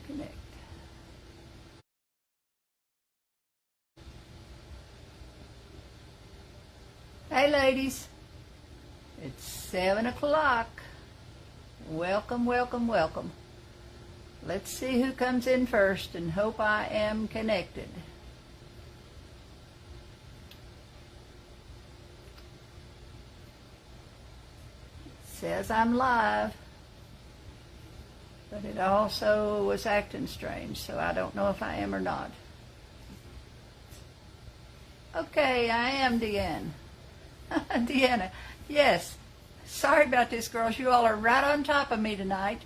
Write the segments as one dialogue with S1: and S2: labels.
S1: Connect. Hey ladies, it's 7 o'clock. Welcome, welcome, welcome. Let's see who comes in first and hope I am connected. It says I'm live, but it also was acting strange, so I don't know if I am or not. Okay, I am Deanne. Deanna, yes. Sorry about this, girls. You all are right on top of me tonight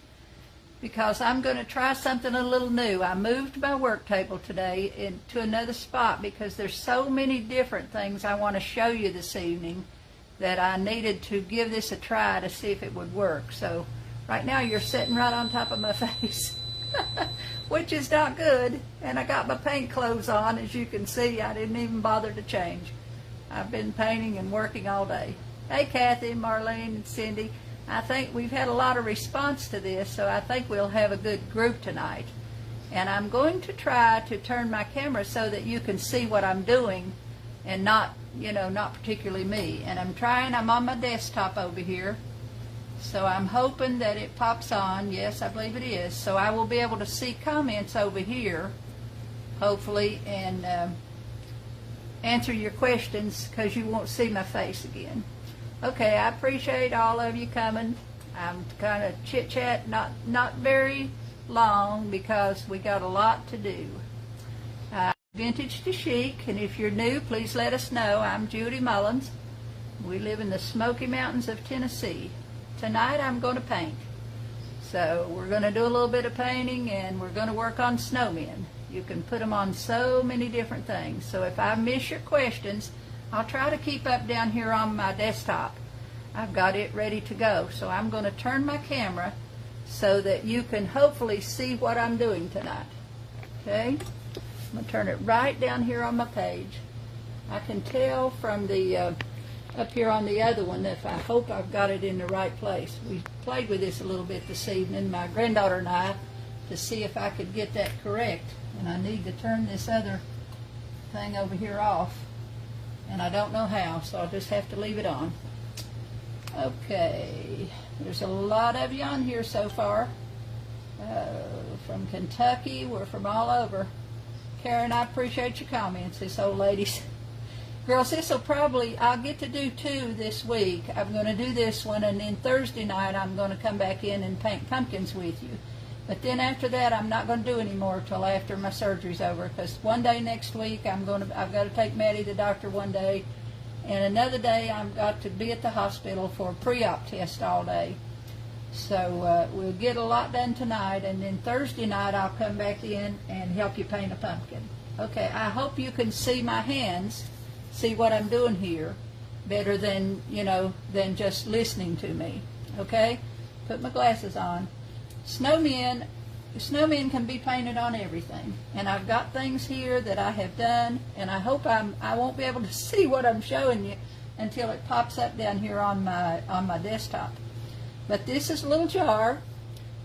S1: because I'm going to try something a little new. I moved my work table today into another spot because there's so many different things I want to show you this evening that I needed to give this a try to see if it would work. So right now you're sitting right on top of my face, which is not good. And I got my paint clothes on. As you can see, I didn't even bother to change. I've been painting and working all day. Hey, Kathy, Marlene, and Cindy. I think we've had a lot of response to this, so I think we'll have a good group tonight. And I'm going to try to turn my camera so that you can see what I'm doing and not, not particularly me. And I'm on my desktop over here. So I'm hoping that it pops on. Yes, I believe it is. So I will be able to see comments over here, hopefully, and answer your questions because you won't see my face again. Okay, I appreciate all of you coming. I'm kind of chit-chat, not very long because we got a lot to do. Vintage to Chic, and if you're new, please let us know. I'm Judy Mullins. We live in the Smoky Mountains of Tennessee. Tonight I'm going to paint. So we're going to do a little bit of painting and we're going to work on snowmen. You can put them on so many different things. So if I miss your questions, I'll try to keep up down here on my desktop. I've got it ready to go. So I'm going to turn my camera so that you can hopefully see what I'm doing tonight. Okay? I'm going to turn it right down here on my page. I can tell from the up here on the other one if I hope I've got it in the right place. We played with this a little bit this evening, my granddaughter and I, to see if I could get that correct. And I need to turn this other thing over here off. And I don't know how, so I'll just have to leave it on. Okay, there's a lot of you on here so far. From Kentucky, we're from all over. Karen, I appreciate your comments, this old ladies. Girls, this will probably, I'll get to do 2 this week. I'm going to do this one, and then Thursday night I'm going to come back in and paint pumpkins with you. But then after that, I'm not going to do any more till after my surgery's over, because one day next week I've got to take Maddie to the doctor one day, and another day I've got to be at the hospital for a pre-op test all day. So we'll get a lot done tonight, and then Thursday night I'll come back in and help you paint a pumpkin. Okay, I hope you can see my hands, see what I'm doing here, better than, than just listening to me. Okay? Put my glasses on. Snowmen can be painted on everything, and I've got things here that I have done, and I hope I won't be able to see what I'm showing you until it pops up down here on my desktop. But this is a little jar.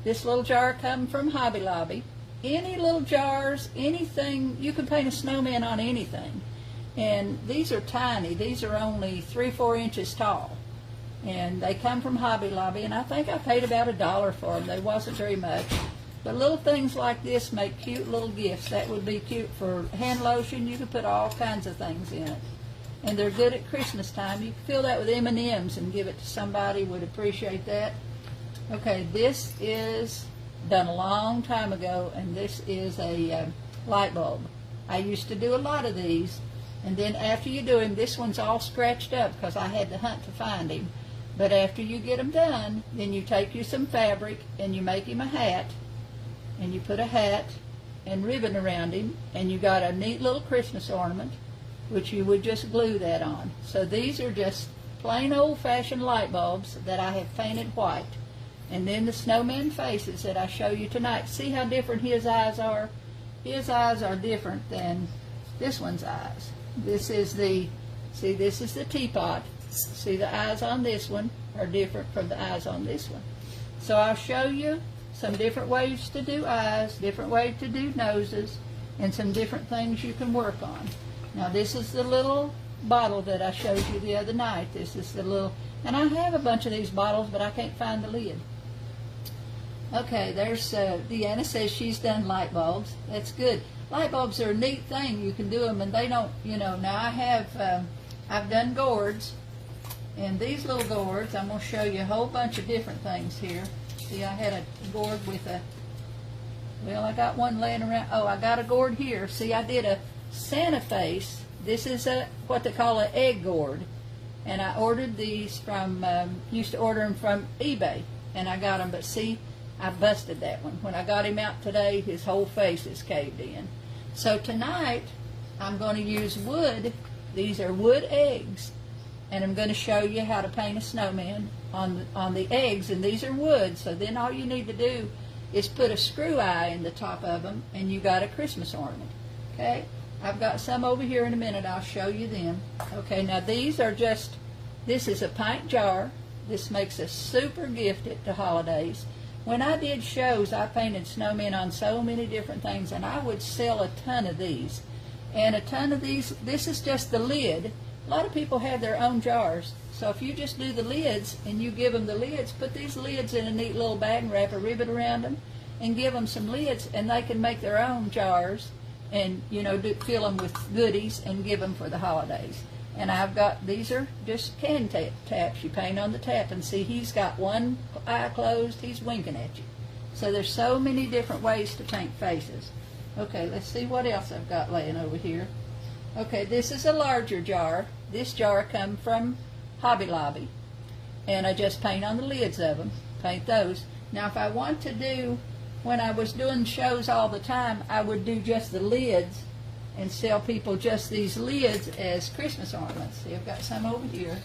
S1: This little jar come from Hobby Lobby. Any little jars, anything, you can paint a snowman on anything. And these are tiny. These are only 3-4 inches tall. And they come from Hobby Lobby, and I think I paid about $1 for them. They wasn't very much. But little things like this make cute little gifts. That would be cute for hand lotion. You could put all kinds of things in it. And they're good at Christmas time. You can fill that with M&Ms and give it to somebody who would appreciate that. Okay, this is done a long time ago, and this is a light bulb. I used to do a lot of these, and then after you do him, this one's all scratched up because I had to hunt to find him. But after you get them done, then you take you some fabric and you make him a hat, and you put a hat and ribbon around him, and you got a neat little Christmas ornament, which you would just glue that on. So these are just plain old-fashioned light bulbs that I have painted white. And then the snowman faces that I show you tonight. See how different his eyes are? His eyes are different than this one's eyes. This is the teapot. See, the eyes on this one are different from the eyes on this one. So I'll show you some different ways to do eyes, different ways to do noses, and some different things you can work on. Now this is the little bottle that I showed you the other night. This is the little, and I have a bunch of these bottles, but I can't find the lid. Okay, there's, Deanna says she's done light bulbs. That's good. Light bulbs are a neat thing. You can do them, and they don't, now I have, I've done gourds, and these little gourds, I'm going to show you a whole bunch of different things here. See, I had a gourd with a, well, I got one laying around. Oh, I got a gourd here. See, I did a Santa face. This is a what they call an egg gourd, and I ordered these from, used to order them from eBay, and I got them, but see, I busted that one. When I got him out today, his whole face is caved in. So tonight, I'm going to use wood. These are wood eggs, and I'm going to show you how to paint a snowman on the eggs, and these are wood, so then all you need to do is put a screw eye in the top of them, and you got a Christmas ornament. Okay? I've got some over here in a minute. I'll show you them. Okay, now these are just, this is a pint jar. This makes a super gift at the holidays. When I did shows, I painted snowmen on so many different things, and I would sell a ton of these. And a ton of these, this is just the lid. A lot of people have their own jars. So if you just do the lids and you give them the lids, put these lids in a neat little bag and wrap a ribbon around them and give them some lids, and they can make their own jars and, fill them with goodies and give them for the holidays. And I've got, these are just candy taps. You paint on the tap, and see, he's got one eye closed, he's winking at you. So there's so many different ways to paint faces. Okay, let's see what else I've got laying over here. Okay, this is a larger jar. This jar come from Hobby Lobby, and I just paint on the lids of them, paint those. Now if I want to do, when I was doing shows all the time, I would do just the lids and sell people just these lids as Christmas ornaments. See, I've got some over here.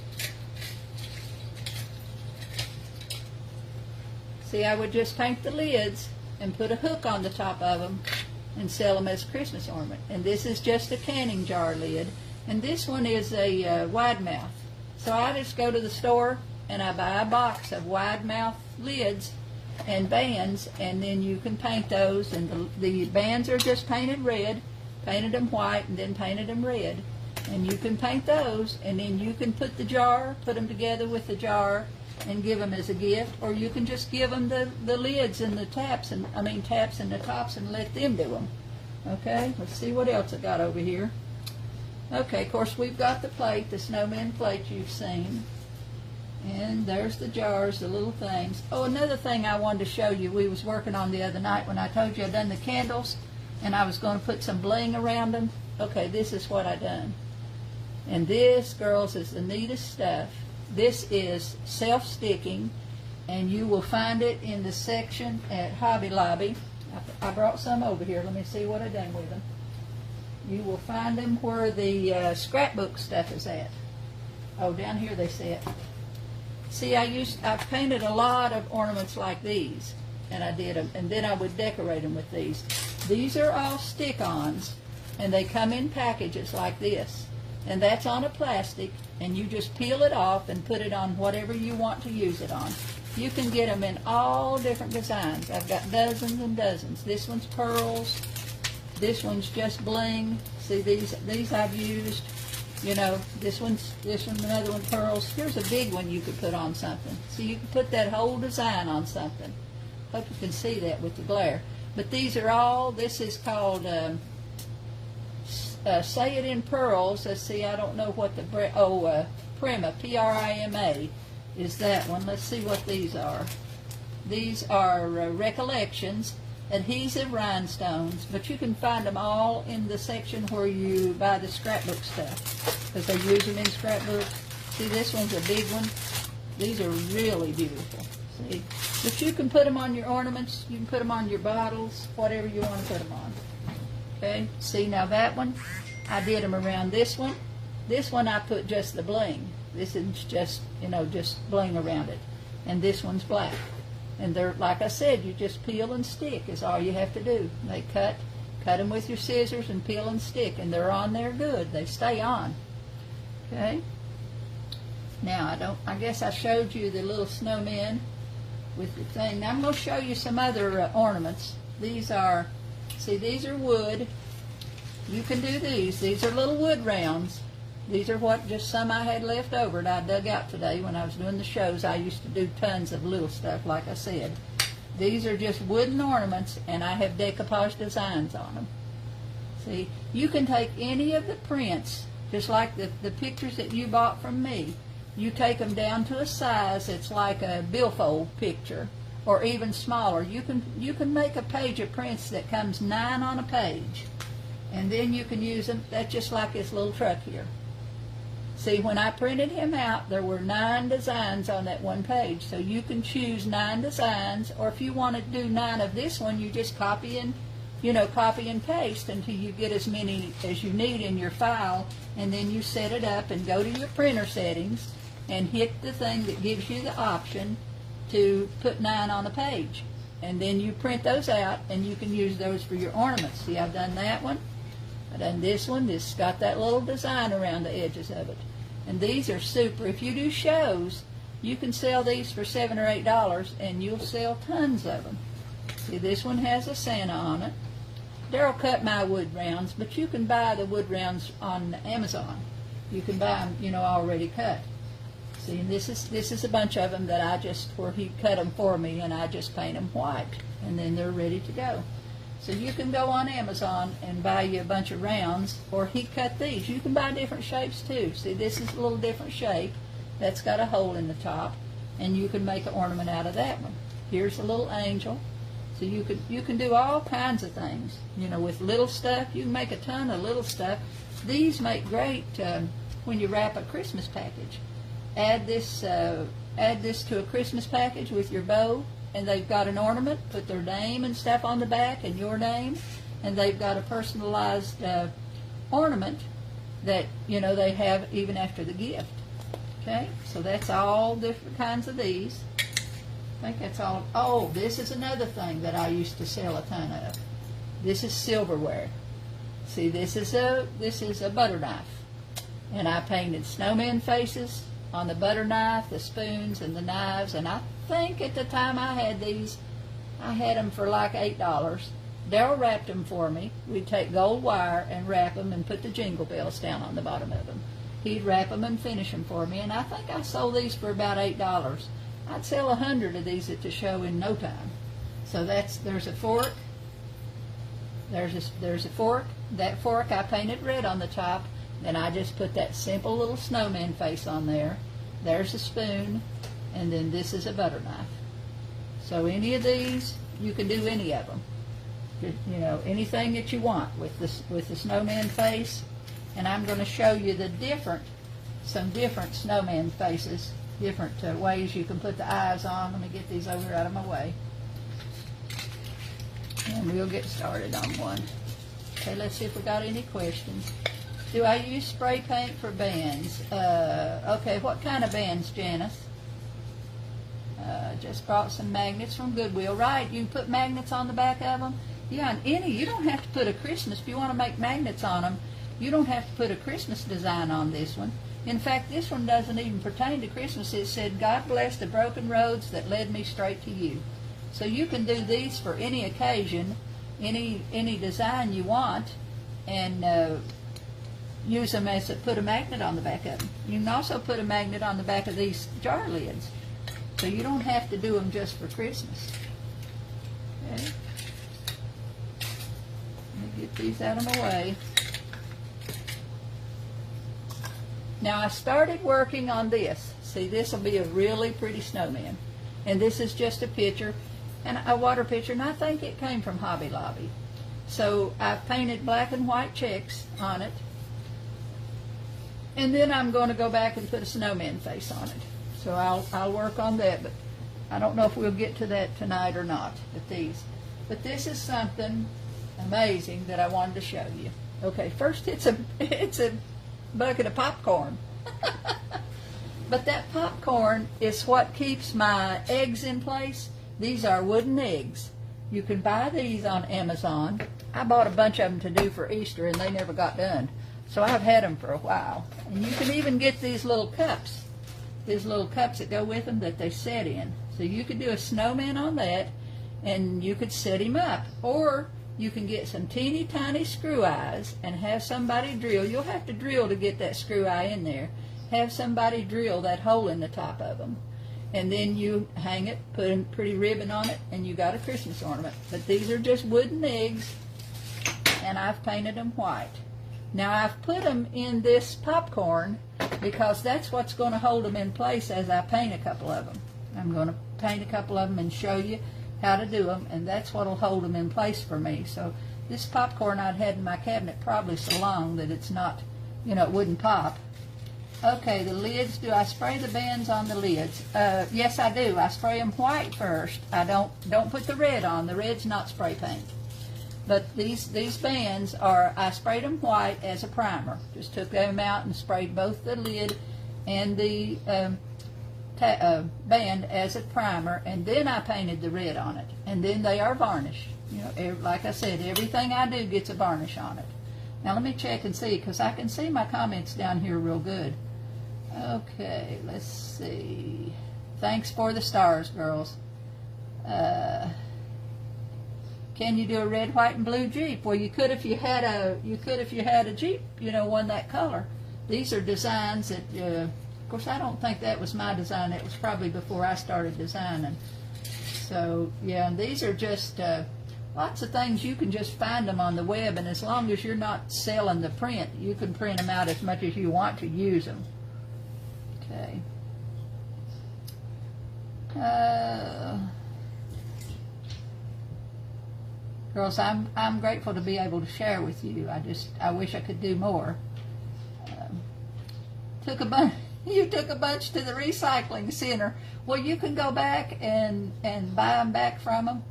S1: See, I would just paint the lids and put a hook on the top of them and sell them as Christmas ornament. And this is just a canning jar lid, and this one is a wide mouth. So I just go to the store and I buy a box of wide mouth lids and bands, and then you can paint those, and the bands are just painted red, painted them white, and then painted them red. And you can paint those, and then you can put the jar, put them together with the jar, and give them as a gift, or you can just give them the lids and the taps, and taps and the tops, and let them do them. Okay, let's see what else I got over here. Okay, of course we've got the plate, the snowman plate you've seen. And there's the jars, the little things. Oh, another thing I wanted to show you, we was working on the other night when I told you I'd done the candles, and I was going to put some bling around them. Okay, this is what I done. And this, girls, is the neatest stuff. This is self-sticking, and you will find it in the section at Hobby Lobby. I brought some over here. Let me see what I done with them. You will find them where the scrapbook stuff is at. Oh, down here they say it. See, I've painted a lot of ornaments like these, and I did them, and then I would decorate them with these. These are all stick-ons, and they come in packages like this, and that's on a plastic, and you just peel it off and put it on whatever you want to use it on. You can get them in all different designs. I've got dozens and dozens. This one's pearls. This one's just bling. See, these I've used. This one, another one, pearls. Here's a big one you could put on something. So you can put that whole design on something. Hope you can see that with the glare. But these are all, this is called, Say It in Pearls. Let's see, I don't know what the, Prima, P-R-I-M-A, is that one. Let's see what these are. These are Recollections, adhesive rhinestones, but you can find them all in the section where you buy the scrapbook stuff, because they use them in scrapbooks. See, this one's a big one. These are really beautiful. See, but you can put them on your ornaments, you can put them on your bottles, whatever you want to put them on. Okay, see, now that one, I did them around this one. This one I put just the bling. This is just, just bling around it. And this one's black. And they're, like I said, you just peel and stick is all you have to do. They cut them with your scissors and peel and stick, and they're on there good. They stay on. Okay? Now, I guess I showed you the little snowmen with the thing. Now I'm going to show you some other ornaments. These are, see, these are wood. You can do these. These are little wood rounds. These are what, just some I had left over that I dug out today when I was doing the shows. I used to do tons of little stuff, like I said. These are just wooden ornaments, and I have decoupage designs on them. See, you can take any of the prints, just like the pictures that you bought from me. You take them down to a size that's like a billfold picture, or even smaller. You can make a page of prints that comes 9 on a page, and then you can use them. That's just like this little truck here. See, when I printed him out, there were 9 designs on that one page. So you can choose 9 designs, or if you want to do 9 of this one, you just copy and paste until you get as many as you need in your file, and then you set it up and go to your printer settings and hit the thing that gives you the option to put 9 on a page. And then you print those out, and you can use those for your ornaments. See, I've done that one. I've done this one. This has got that little design around the edges of it. And these are super. If you do shows, you can sell these for $7 or $8, and you'll sell tons of them. See, this one has a Santa on it. Daryl cut my wood rounds, but you can buy the wood rounds on Amazon. You can buy them, already cut. See, and this is a bunch of them that I just, where he cut them for me, and I just paint them white, and then they're ready to go. So you can go on Amazon and buy you a bunch of rounds, or he cut these. You can buy different shapes too. See, this is a little different shape. That's got a hole in the top, and you can make an ornament out of that one. Here's a little angel. So you can do all kinds of things. With little stuff, you can make a ton of little stuff. These make great when you wrap a Christmas package. Add this to a Christmas package with your bow, and they've got an ornament. Put their name and stuff on the back, and your name, and they've got a personalized ornament that they have even after the gift. Okay, so that's all different kinds of these. I think that's all. Oh, this is another thing that I used to sell a ton of. This is silverware. See, this is a butter knife, and I painted snowman faces on the butter knife, the spoons, and the knives. And I think at the time I had these, I had them for like $8. Daryl wrapped them for me. We'd take gold wire and wrap them and put the jingle bells down on the bottom of them. He'd wrap them and finish them for me, and I think I sold these for about $8. I'd sell 100 of these at the show in no time. So there's a fork. There's a fork. That fork I painted red on the top. Then I just put that simple little snowman face on there. There's a spoon, and then this is a butter knife. So any of these, you can do any of them. Anything that you want with the snowman face. And I'm going to show you some different snowman faces, different ways you can put the eyes on. Let me get these over out of my way. And we'll get started on one. Okay, let's see if we got any questions. Do I use spray paint for bands? Okay, what kind of bands, Janice? Just brought some magnets from Goodwill. Right, you can put magnets on the back of them. Yeah, and you don't have to put a Christmas. If you want to make magnets on them, you don't have to put a Christmas design on this one. In fact, this one doesn't even pertain to Christmas. It said, God bless the broken roads that led me straight to you. So you can do these for any occasion, any design you want, and use them as put a magnet on the back of them. You can also put a magnet on the back of these jar lids. So you don't have to do them just for Christmas. Okay. Let me get these out of my way. Now I started working on this. See, this will be a really pretty snowman. And this is just a picture, and a water picture, and I think it came from Hobby Lobby. So I've painted black and white checks on it. And then I'm going to go back and put a snowman face on it. So I'll work on that, but I don't know if we'll get to that tonight or not with these. But this is something amazing that I wanted to show you. Okay, first it's a bucket of popcorn. But that popcorn is what keeps my eggs in place. These are wooden eggs. You can buy these on Amazon. I bought a bunch of them to do for Easter, and they never got done. So I've had them for a while. And you can even get these little cups that go with them that they set in. So you could do a snowman on that, and you could set him up. Or you can get some teeny tiny screw eyes and have somebody drill. You'll have to drill to get that screw eye in there. Have somebody drill that hole in the top of them. And then you hang it, put a pretty ribbon on it, and you got a Christmas ornament. But these are just wooden eggs, and I've painted them white. Now I've put them in this popcorn because that's what's going to hold them in place as I paint a couple of them. I'm going to paint a couple of them and show you how to do them, and that's what will hold them in place for me. So this popcorn I'd had in my cabinet probably so long that it's not, you know, it wouldn't pop. Okay, the lids, do I spray the bands on the lids? Yes, I do. I spray them white first. I don't put the red on. The red's not spray paint. But these bands are, I sprayed them white as a primer. Just took them out and sprayed both the lid and the band as a primer, and then I painted the red on it. And then they are varnished. You know, like I said, everything I do gets a varnish on it. Now let me check and see, because I can see my comments down here real good. Okay, let's see. Thanks for the stars, girls. Can you do a red, white, and blue Jeep? Well, you could if you had a Jeep, you know, one that color. These are designs that, of course, I don't think that was my design. It was probably before I started designing. So yeah, and these are just lots of things. You can just find them on the web, and as long as you're not selling the print, you can print them out as much as you want to use them. Okay. Girls, I'm grateful to be able to share with you. I wish I could do more. You took a bunch to the recycling center. Well, you can go back and buy them back from them.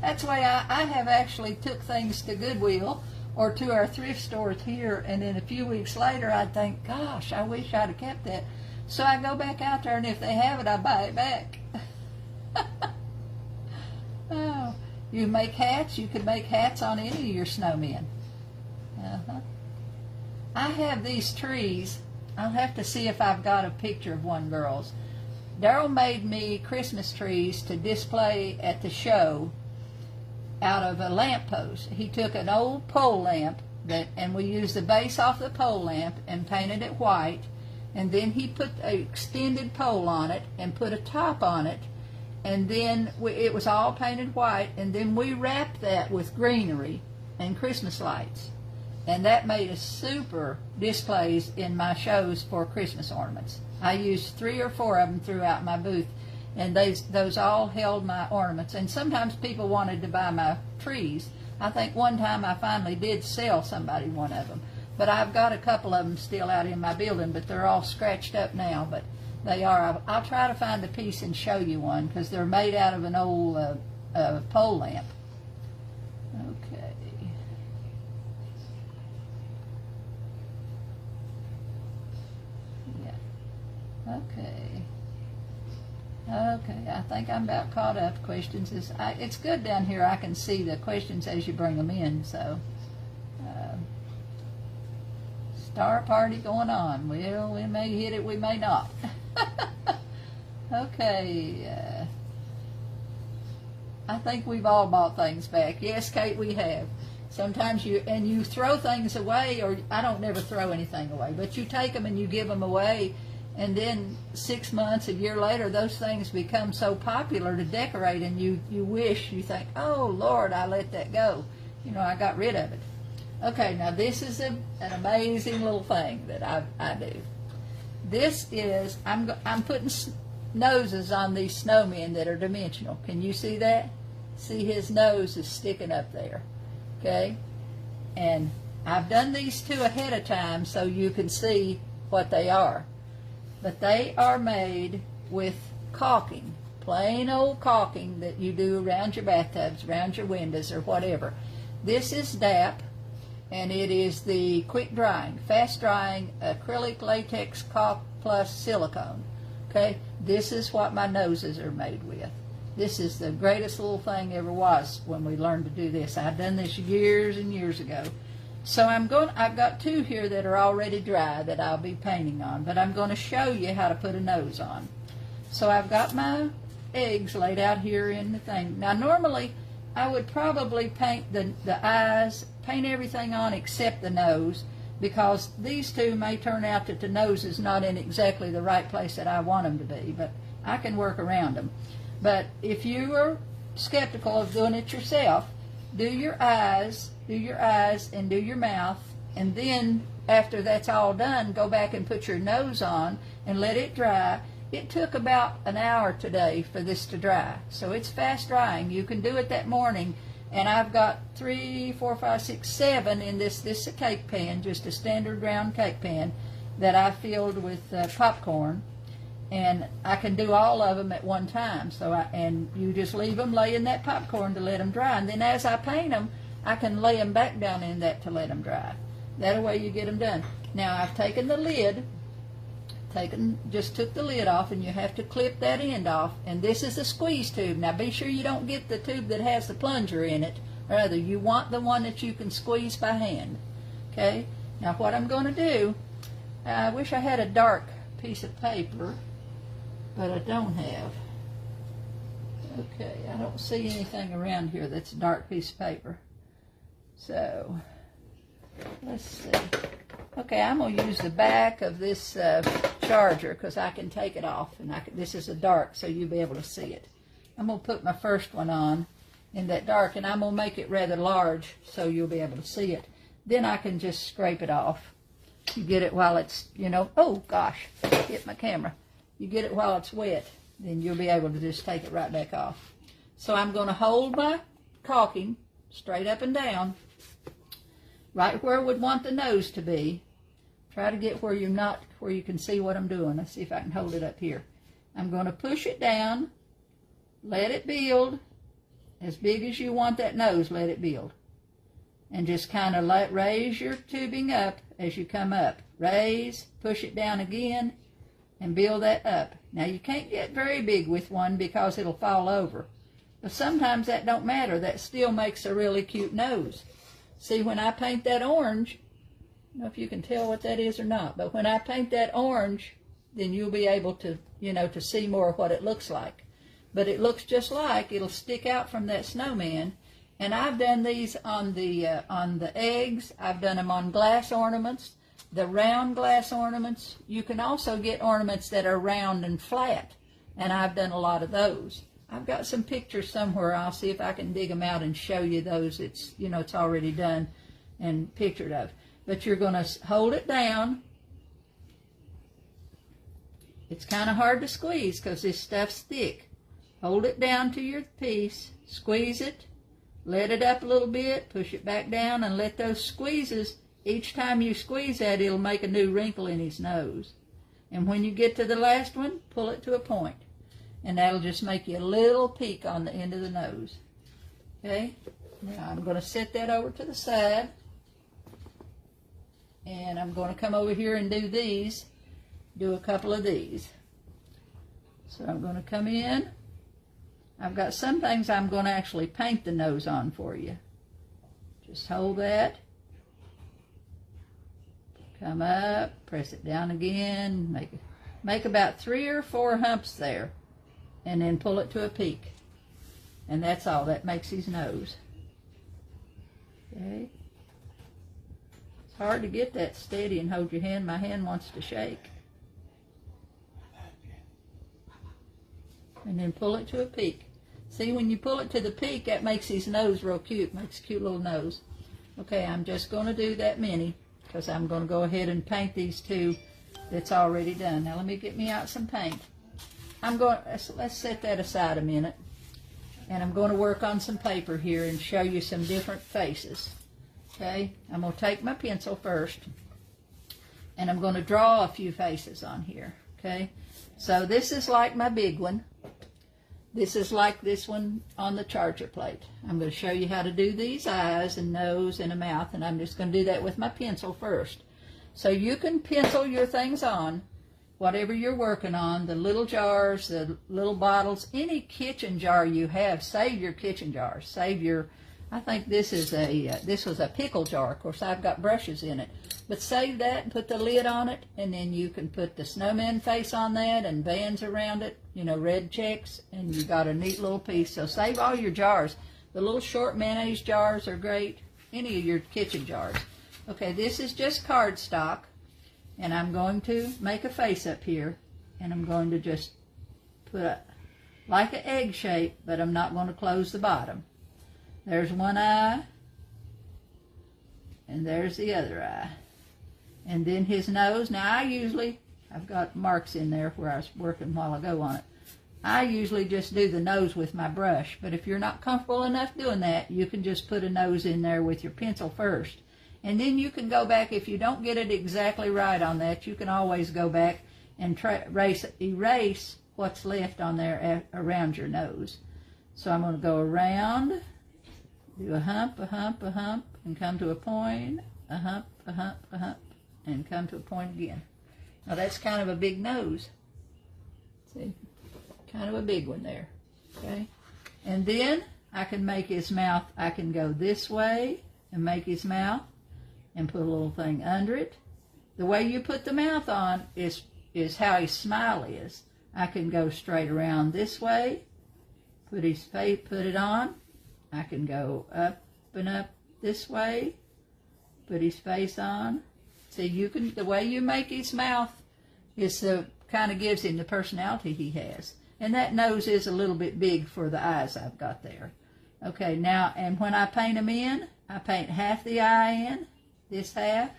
S1: That's why I have actually took things to Goodwill or to our thrift stores here, and then a few weeks later I'd think, gosh, I wish I'd have kept that. So I go back out there, and if they have it, I buy it back. Oh, you make hats. You can make hats on any of your snowmen. I have these trees. I'll have to see if I've got a picture of one, girls. Daryl made me Christmas trees to display at the show out of a lamp post. He took an old pole lamp and we used the base off the pole lamp and painted it white, and then he put an extended pole on it and put a top on it, and then it was all painted white, and then we wrapped that with greenery and Christmas lights, and that made a super displays in my shows for Christmas ornaments. I used 3 or 4 of them throughout my booth, and those all held my ornaments. And sometimes people wanted to buy my trees. I think one time I finally did sell somebody one of them. But I've got a couple of them still out in my building, but they're all scratched up now. But they are. I'll try to find a piece and show you one, because they're made out of an old pole lamp. Okay. Yeah. Okay. Okay, I think I'm about caught up. Questions is it's good down here. I can see the questions as you bring them in. So, star party going on. Well, we may hit it, we may not. Okay. I think we've all bought things back. Yes, Kate, we have. Sometimes you throw things away, or I don't never throw anything away, but you take them and you give them away. And then 6 months, a year later, those things become so popular to decorate, and you think, oh, Lord, I let that go. You know, I got rid of it. Okay, now this is an amazing little thing that I do. This is, I'm putting noses on these snowmen that are dimensional. Can you see that? See, his nose is sticking up there. Okay? And I've done these 2 ahead of time so you can see what they are. But they are made with caulking, plain old caulking that you do around your bathtubs, around your windows, or whatever. This is DAP, and it is the quick drying, fast drying acrylic latex caulk plus silicone. Okay, this is what my noses are made with. This is the greatest little thing ever was when we learned to do this. I've done this years and years ago. So I've got 2 here that are already dry that I'll be painting on, but I'm going to show you how to put a nose on. So I've got my eggs laid out here in the thing. Now normally I would probably paint the eyes, paint everything on except the nose, because these two may turn out that the nose is not in exactly the right place that I want them to be, but I can work around them. But if you are skeptical of doing it yourself, do your eyes, and do your mouth, and then after that's all done, go back and put your nose on and let it dry. It took about an hour today for this to dry, so it's fast drying. You can do it that morning, and I've got 3, 4, 5, 6, 7 in this. This is a cake pan, just a standard round cake pan that I filled with popcorn, and I can do all of them at one time. So and you just leave them lay in that popcorn to let them dry, and then as I paint them, I can lay them back down in that to let them dry. That way you get them done. Now I've taken the lid, just took the lid off, and you have to clip that end off, and this is a squeeze tube. Now be sure you don't get the tube that has the plunger in it. Rather, you want the one that you can squeeze by hand. Okay, now what I'm going to do, I wish I had a dark piece of paper, but I don't have. Okay, I don't see anything around here that's a dark piece of paper. So let's see. Okay, I'm going to use the back of this charger because I can take it off, and this is a dark, so you'll be able to see it. I'm going to put my first one on in that dark, and I'm going to make it rather large so you'll be able to see it. Then I can just scrape it off. You get it while it's, oh gosh, hit my camera. You get it while it's wet, then you'll be able to just take it right back off. So I'm going to hold my caulking straight up and down, right where I would want the nose to be. Try to get where you can see what I'm doing. Let's see if I can hold it up here. I'm going to push it down, let it build, as big as you want that nose, let it build. And just kind of raise your tubing up as you come up. Raise, push it down again, and build that up. Now you can't get very big with one because it'll fall over. But sometimes that don't matter. That still makes a really cute nose. See, when I paint that orange, I don't know if you can tell what that is or not, but when I paint that orange, then you'll be able to, to see more of what it looks like. But it looks just like it'll stick out from that snowman. And I've done these on the eggs. I've done them on glass ornaments, the round glass ornaments. You can also get ornaments that are round and flat, and I've done a lot of those. I've got some pictures somewhere. I'll see if I can dig them out and show you those. It's, it's already done and pictured of. But you're going to hold it down. It's kind of hard to squeeze because this stuff's thick. Hold it down to your piece, squeeze it, let it up a little bit, push it back down, and let those squeezes, each time you squeeze that, it'll make a new wrinkle in his nose. And when you get to the last one, pull it to a point. And that'll just make you a little peak on the end of the nose. Okay? Now I'm going to set that over to the side. And I'm going to come over here and do a couple of these. So I'm going to come in. I've got some things I'm going to actually paint the nose on for you. Just hold that. Come up, press it down again, make about 3 or 4 humps there, and then pull it to a peak. And that's all. That makes his nose. Okay. It's hard to get that steady and hold your hand. My hand wants to shake. And then pull it to a peak. See, when you pull it to the peak, that makes his nose real cute. Makes a cute little nose. Okay, I'm just going to do that many because I'm going to go ahead and paint these two that's already done. Now let me get me out some paint. Let's set that aside a minute. And I'm going to work on some paper here and show you some different faces. Okay, I'm going to take my pencil first, and I'm going to draw a few faces on here. Okay, so this is like my big one. This is like this one on the charger plate. I'm going to show you how to do these eyes and nose and a mouth, and I'm just going to do that with my pencil first. So you can pencil your things on, whatever you're working on, the little jars, the little bottles, any kitchen jar you have. Save your kitchen jars. Save your I think this is this was a pickle jar. Of course, I've got brushes in it. But save that and put the lid on it, and then you can put the snowman face on that and bands around it, you know, red checks, and you got a neat little piece. So save all your jars. The little short mayonnaise jars are great. Any of your kitchen jars. Okay, this is just cardstock, and I'm going to make a face up here, and I'm going to just put a, like an egg shape, but I'm not going to close the bottom. There's one eye, and there's the other eye. And then his nose. Now I've got marks in there where I was working a while ago on it. I usually just do the nose with my brush, but if you're not comfortable enough doing that, you can just put a nose in there with your pencil first. And then you can go back, if you don't get it exactly right on that, you can always go back and erase what's left on there around your nose. So I'm going to go around, do a hump, a hump, a hump, and come to a point, a hump, a hump, a hump, and come to a point again. Now that's kind of a big nose. See? Kind of a big one there. Okay? And then I can make his mouth, I can go this way and make his mouth and put a little thing under it. The way you put the mouth on is how his smile is. I can go straight around this way, put his face, put it on. I can go up and up this way, put his face on. See, you can, the way you make his mouth is kind of gives him the personality he has. And that nose is a little bit big for the eyes I've got there. Okay, now, and when I paint them in, I paint half the eye in, this half,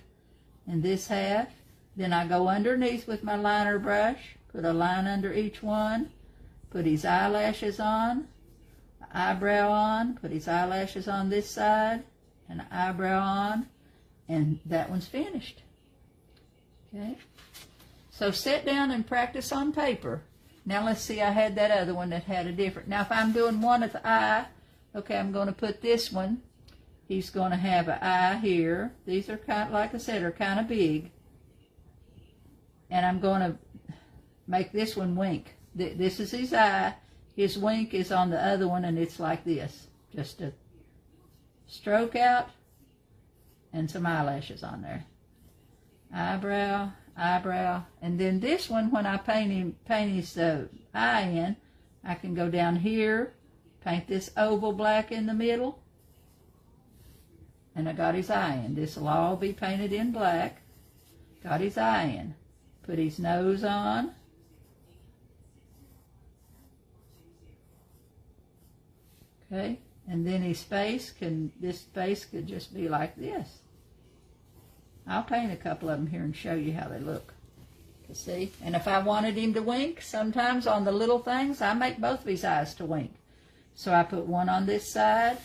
S1: and this half. Then I go underneath with my liner brush, put a line under each one, put his eyelashes on, eyebrow on, put his eyelashes on this side, and eyebrow on, and that one's finished. Okay? So sit down and practice on paper. Now let's see, I had that other one that had a different. Now if I'm doing one at the eye, okay, I'm going to put this one. He's going to have an eye here. These are kind of, like I said, are kind of big. And I'm going to make this one wink. This is his eye. His wink is on the other one, and it's like this. Just a stroke out and some eyelashes on there. Eyebrow, eyebrow. And then this one, when I paint his eye in, I can go down here, paint this oval black in the middle, and I got his eye in. This will all be painted in black. Got his eye in. Put his nose on. Okay, and then his face this face could just be like this. I'll paint a couple of them here and show you how they look. You see? And if I wanted him to wink, sometimes on the little things, I make both of his eyes to wink. So I put one on this side,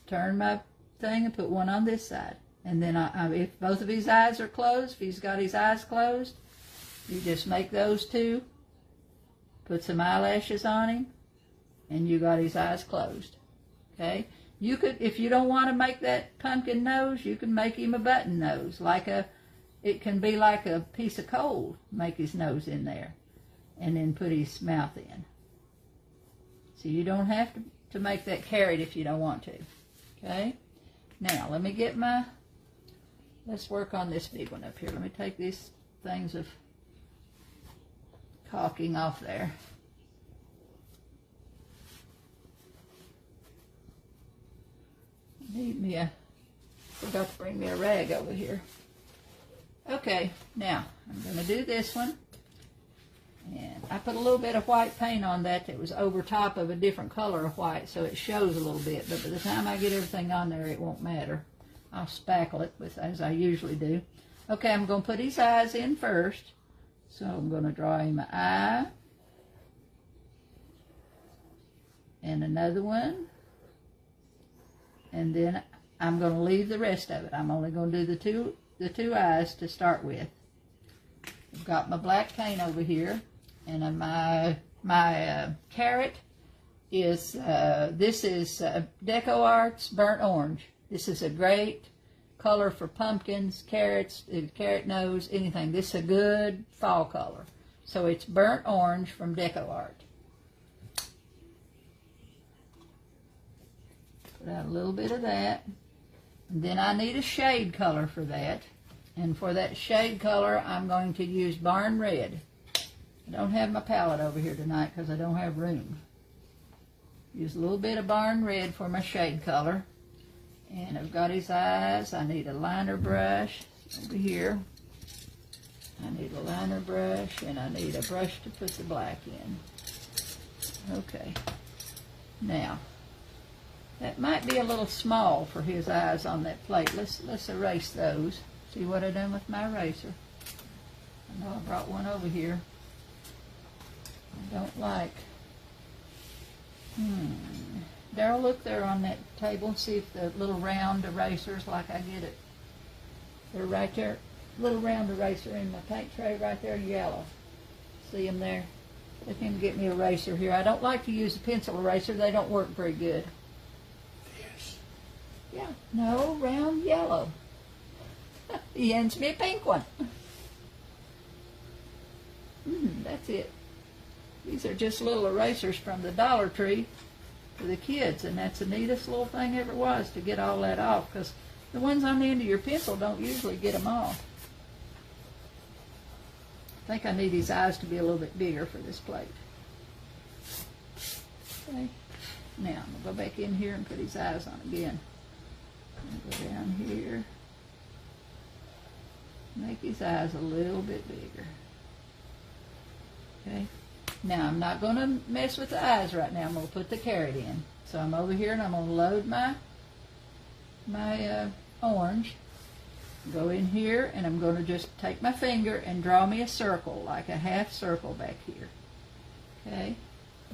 S1: turn my thing, and put one on this side. And then if both of his eyes are closed, if he's got his eyes closed, you just make those two, put some eyelashes on him, and you got his eyes closed. Okay? You could, if you don't want to make that pumpkin nose, you can make him a button nose, it can be like a piece of coal. Make his nose in there, and then put his mouth in. So you don't have to make that carrot if you don't want to. Okay? Now let me get let's work on this big one up here. Let me take these things of caulking off there. Forgot to bring me a rag over here. Okay, now I'm going to do this one. And I put a little bit of white paint on that was over top of a different color of white, so it shows a little bit. But by the time I get everything on there, it won't matter. I'll spackle it as I usually do. Okay, I'm going to put his eyes in first. So I'm going to draw him an eye. And another one. And then I'm going to leave the rest of it. I'm only going to do the two eyes to start with. I've got my black paint over here, and my carrot is this is Deco Arts Burnt Orange. This is a great color for pumpkins, carrots, carrot nose, anything. This is a good fall color. So it's Burnt Orange from Deco Art. Put out a little bit of that. And then I need a shade color for that. And for that shade color, I'm going to use Barn Red. I don't have my palette over here tonight because I don't have room. Use a little bit of Barn Red for my shade color. And I've got his eyes. I need a liner brush over here. I need a liner brush, and I need a brush to put the black in. Okay. Now, that might be a little small for his eyes on that plate. Let's erase those. See what I've done with my eraser. I know I brought one over here. I don't like. Daryl, look there on that table and see if the little round erasers, like I get it. They're right there. Little round eraser in my paint tray right there, yellow. See them there? Let him get me an eraser here. I don't like to use a pencil eraser. They don't work very good.
S2: This.
S1: Yeah, no, round yellow. He hands me a pink one. That's it. These are just little erasers from the Dollar Tree for the kids, and that's the neatest little thing ever was to get all that off, because the ones on the end of your pencil don't usually get them off. I think I need his eyes to be a little bit bigger for this plate. Okay. Now, I'm going to go back in here and put his eyes on again. I'm going to go down here. Make his eyes a little bit bigger. Okay. Now, I'm not going to mess with the eyes right now. I'm going to put the carrot in. So I'm over here and I'm going to load my orange. Go in here and I'm going to just take my finger and draw me a circle, like a half circle back here. Okay.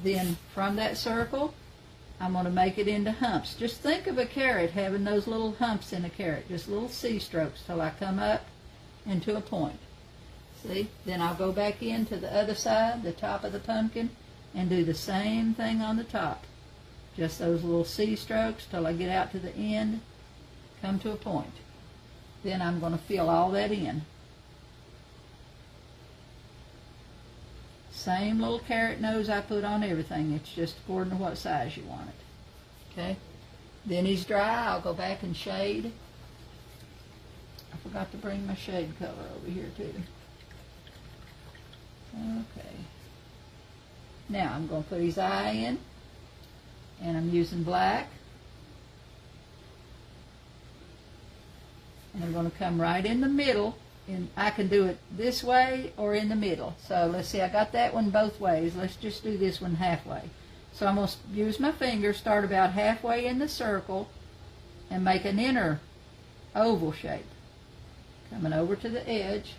S1: Then from that circle, I'm going to make it into humps. Just think of a carrot having those little humps in a carrot, just little C strokes till I come up into a point. See? Then I'll go back into the other side, the top of the pumpkin, and do the same thing on the top. Just those little C strokes till I get out to the end, come to a point. Then I'm going to fill all that in. Same little carrot nose I put on everything. It's just according to what size you want it. Okay? Then he's dry. I'll go back and shade. I forgot to bring my shade color over here too. Okay. Now I'm going to put his eye in. And I'm using black. And I'm going to come right in the middle, and I can do it this way or in the middle. So let's see, I got that one both ways. Let's just do this one halfway. So I'm going to use my finger, start about halfway in the circle, and make an inner oval shape. Coming over to the edge.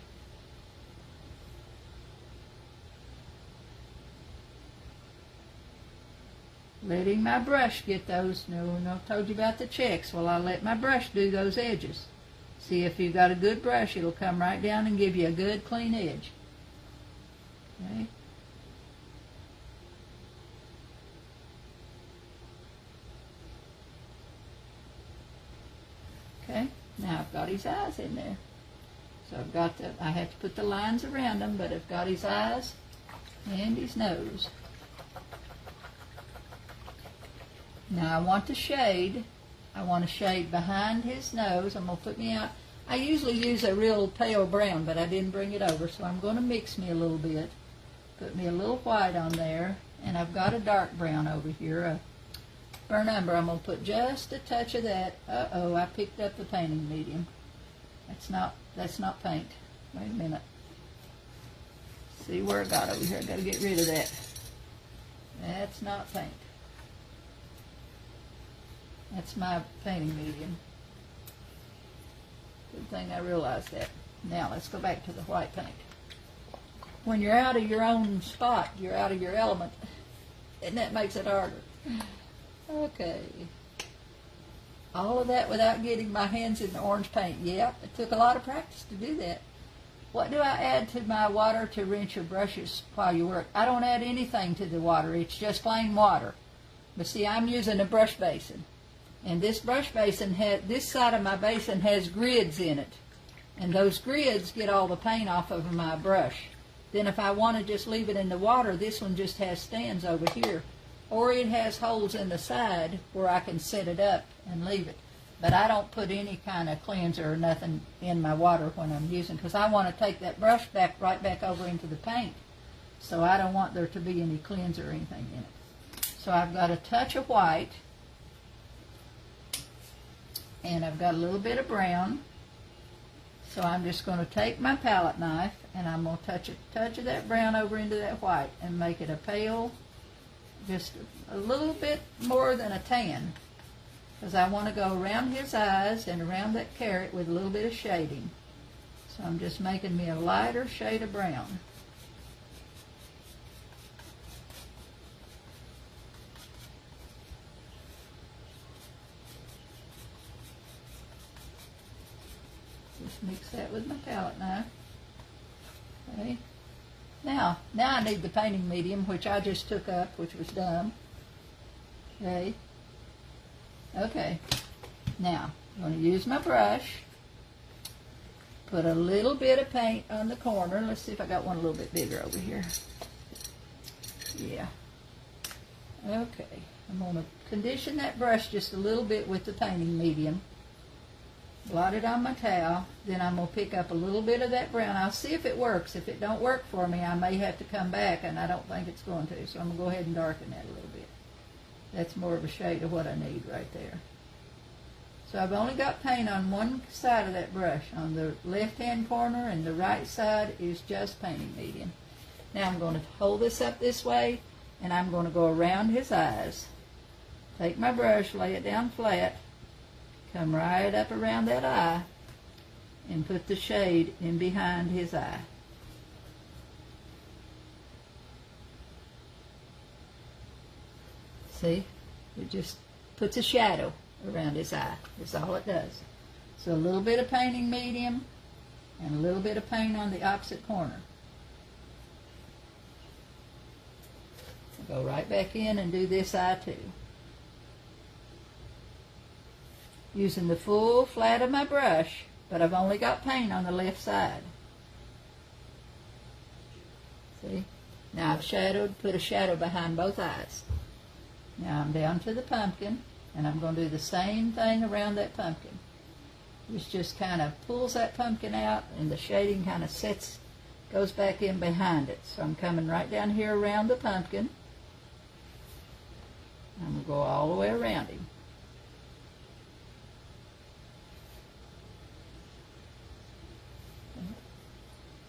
S1: Letting my brush get those. No, I told you about the checks. Well, I'll let my brush do those edges. See, if you've got a good brush, it'll come right down and give you a good clean edge. Okay. Okay, now I've got his eyes in there. So I've got the, I have to put the lines around them, but I've got his eyes and his nose. Now I want to shade. I want to shade behind his nose. I'm going to put me out. I usually use a real pale brown, but I didn't bring it over, so I'm going to mix me a little bit. Put me a little white on there, and I've got a dark brown over here, a burnt umber. I'm going to put just a touch of that. Uh-oh, I picked up the painting medium. That's not paint. Wait a minute. See where it got over here. I've got to get rid of that. That's not paint. That's my painting medium. Good thing I realized that. Now let's go back to the white paint. When you're out of your own spot, you're out of your element, and that makes it harder. Okay. All of that without getting my hands in the orange paint. Yeah, it took a lot of practice to do that. What do I add to my water to rinse your brushes while you work? I don't add anything to the water. It's just plain water. But see, I'm using a brush basin. And this brush basin, this side of my basin has grids in it. And those grids get all the paint off of my brush. Then if I want to just leave it in the water, this one just has stands over here or it has holes in the side where I can set it up and leave it. But I don't put any kind of cleanser or nothing in my water when I'm using, because I want to take that brush right back over into the paint. So I don't want there to be any cleanser or anything in it. So I've got a touch of white, and I've got a little bit of brown. So I'm just going to take my palette knife and I'm going to touch of that brown over into that white and make it a pale, just a little bit more than a tan, because I want to go around his eyes and around that carrot with a little bit of shading. So I'm just making me a lighter shade of brown. Just mix that with my palette knife. Okay. Now I need the painting medium, which I just took up, which was dumb. Okay. Okay. Now I'm going to use my brush. Put a little bit of paint on the corner. Let's see if I got one a little bit bigger over here. Yeah. Okay. I'm going to condition that brush just a little bit with the painting medium. Blot it on my towel. Then I'm going to pick up a little bit of that brown. I'll see if it works. If it don't work for me, I may have to come back, and I don't think it's going to. So I'm going to go ahead and darken that a little bit. That's more of a shade of what I need right there. So I've only got paint on one side of that brush. On the left-hand corner, and the right side is just painting medium. Now I'm going to hold this up this way, and I'm going to go around his eyes. Take my brush, lay it down flat, come right up around that eye, and put the shade in behind his eye. See? It just puts a shadow around his eye. That's all it does. So a little bit of painting medium and a little bit of paint on the opposite corner. Go right back in and do this eye too. Using the full flat of my brush, but I've only got paint on the left side. See? Now I've put a shadow behind both eyes. Now I'm down to the pumpkin, and I'm going to do the same thing around that pumpkin. Which just kind of pulls that pumpkin out, and the shading kind of goes back in behind it. So I'm coming right down here around the pumpkin. I'm going to go all the way around him.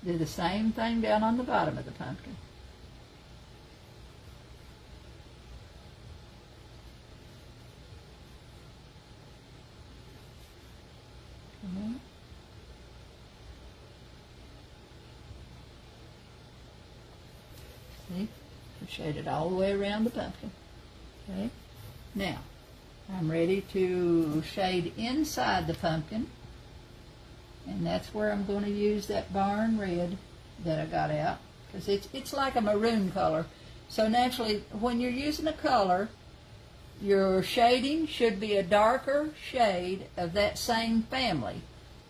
S1: Do the same thing down on the bottom of the pumpkin. See? I've shaded all the way around the pumpkin. Okay. Now, I'm ready to shade inside the pumpkin. And that's where I'm going to use that barn red that I got out, because it's like a maroon color. So naturally, when you're using a color, your shading should be a darker shade of that same family.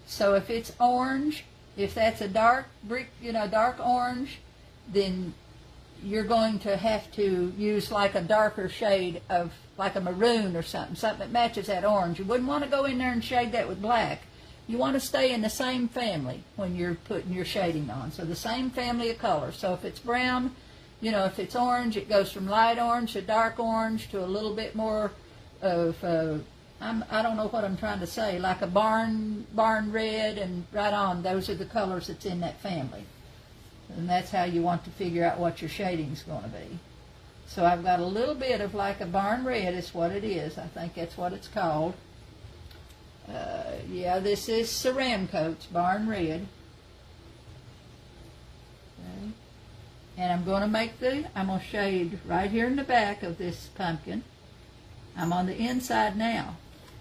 S1: So if it's orange, if that's a dark dark orange, then you're going to have to use like a darker shade of like a maroon or something that matches that orange. You wouldn't want to go in there and shade that with black. You want to stay in the same family when you're putting your shading on. So the same family of colors. So if it's brown, if it's orange, it goes from light orange to dark orange to a little bit more of, I don't know what I'm trying to say, like a barn red, and right on. Those are the colors that's in that family. And that's how you want to figure out what your shading's going to be. So I've got a little bit of like a barn red is what it is. I think that's what it's called. Yeah, this is Ceramcoat's barn red. Okay. And I'm going to shade right here in the back of this pumpkin. I'm on the inside now.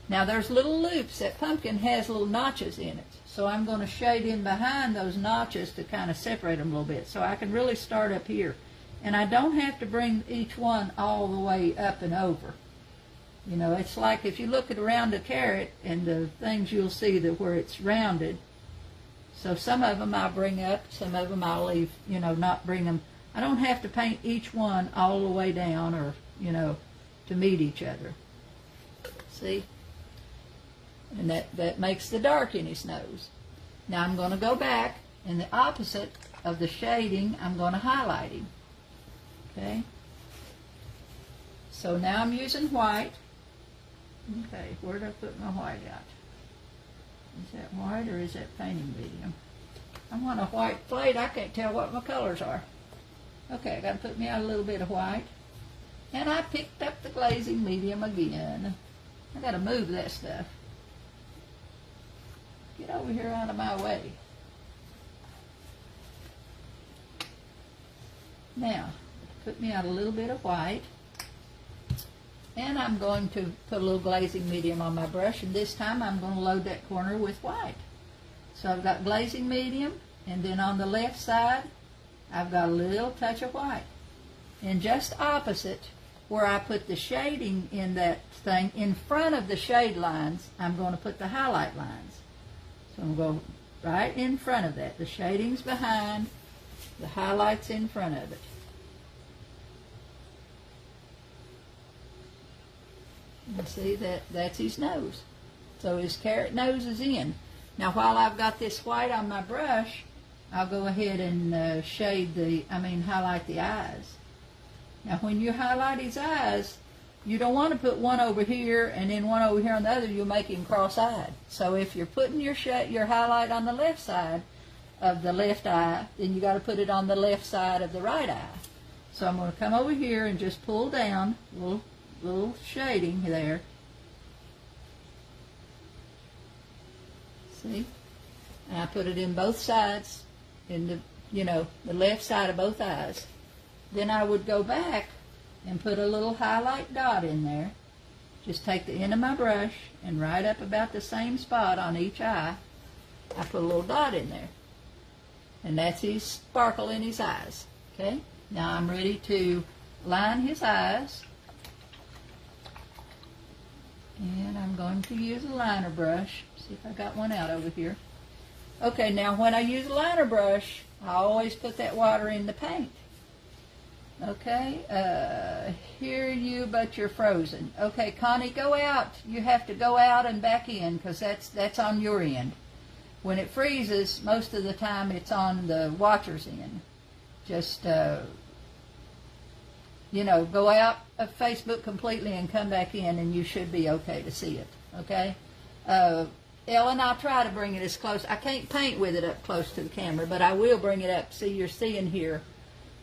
S1: Now there's little loops. That pumpkin has little notches in it. So I'm going to shade in behind those notches to kind of separate them a little bit. So I can really start up here. And I don't have to bring each one all the way up and over. It's like if you look at around a carrot and the things you'll see that where it's rounded. So some of them I'll bring up, some of them I'll leave, not bring them. I don't have to paint each one all the way down or you know, to meet each other. See? And that makes the dark in his nose. Now I'm going to go back, and the opposite of the shading, I'm going to highlight him. Okay? So now I'm using white. Okay, where did I put my white out? Is that white or is that painting medium? I want a white plate. I can't tell what my colors are. Okay, I got to put me out a little bit of white. And I picked up the glazing medium again. I got to move that stuff. Get over here out of my way. Now, put me out a little bit of white. And I'm going to put a little glazing medium on my brush, and this time I'm going to load that corner with white. So I've got glazing medium, and then on the left side, I've got a little touch of white. And just opposite, where I put the shading in that thing, in front of the shade lines, I'm going to put the highlight lines. So I'm going to go right in front of that. The shading's behind, the highlight's in front of it. You see that's his nose. So his carrot nose is in. Now while I've got this white on my brush, I'll go ahead and highlight the eyes. Now when you highlight his eyes, you don't want to put one over here and then one over here on the other. You'll make him cross-eyed. So if you're putting your highlight on the left side of the left eye, then you got to put it on the left side of the right eye. So I'm going to come over here and just pull down a little shading there. See? And I put it in both sides, in the left side of both eyes. Then I would go back and put a little highlight dot in there. Just take the end of my brush and right up about the same spot on each eye, I put a little dot in there. And that's his sparkle in his eyes. Okay? Now I'm ready to line his eyes. And I'm going to use a liner brush. See if I got one out over here. Okay, now when I use a liner brush, I always put that water in the paint. Okay, hear you, but you're frozen. Okay, Connie, go out. You have to go out and back in because that's on your end. When it freezes, most of the time it's on the watcher's end. Just, go out of Facebook completely and come back in, and you should be okay to see it. Okay? Ellen, I'll try to bring it as close. I can't paint with it up close to the camera, but I will bring it up. See, you're seeing here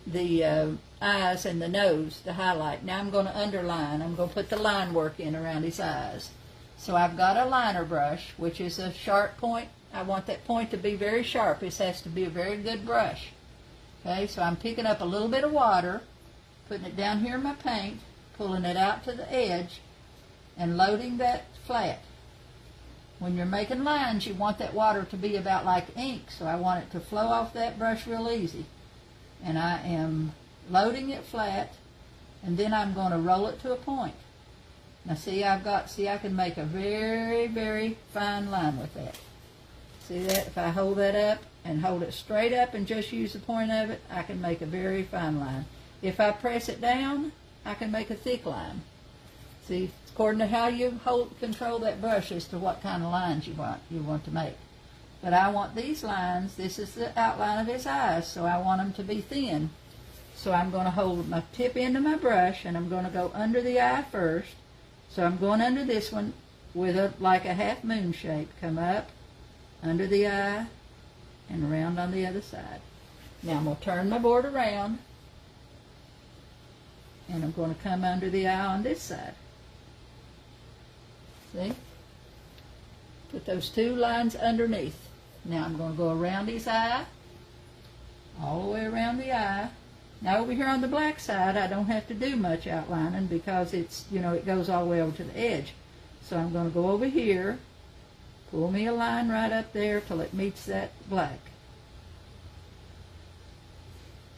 S1: the eyes and the nose, the highlight. Now I'm going to underline. I'm going to put the line work in around his eyes. So I've got a liner brush, which is a sharp point. I want that point to be very sharp. This has to be a very good brush. Okay, so I'm picking up a little bit of water, putting it down here in my paint, pulling it out to the edge, and loading that flat. When you're making lines, you want that water to be about like ink, so I want it to flow off that brush real easy. And I am loading it flat, and then I'm going to roll it to a point. Now see, I can make a very, very fine line with that. See that? If I hold that up and hold it straight up and just use the point of it, I can make a very fine line. If I press it down, I can make a thick line. See, according to how you control that brush as to what kind of lines you want to make. But I want these lines, this is the outline of his eyes, so I want them to be thin. So I'm going to hold my tip end of my brush, and I'm going to go under the eye first. So I'm going under this one with like a half moon shape. Come up, under the eye, and around on the other side. Now I'm going to turn my board around, and I'm going to come under the eye on this side. See? Put those two lines underneath. Now I'm going to go around his eye, all the way around the eye. Now over here on the black side, I don't have to do much outlining because it's, it goes all the way over to the edge. So I'm going to go over here, pull me a line right up there till it meets that black.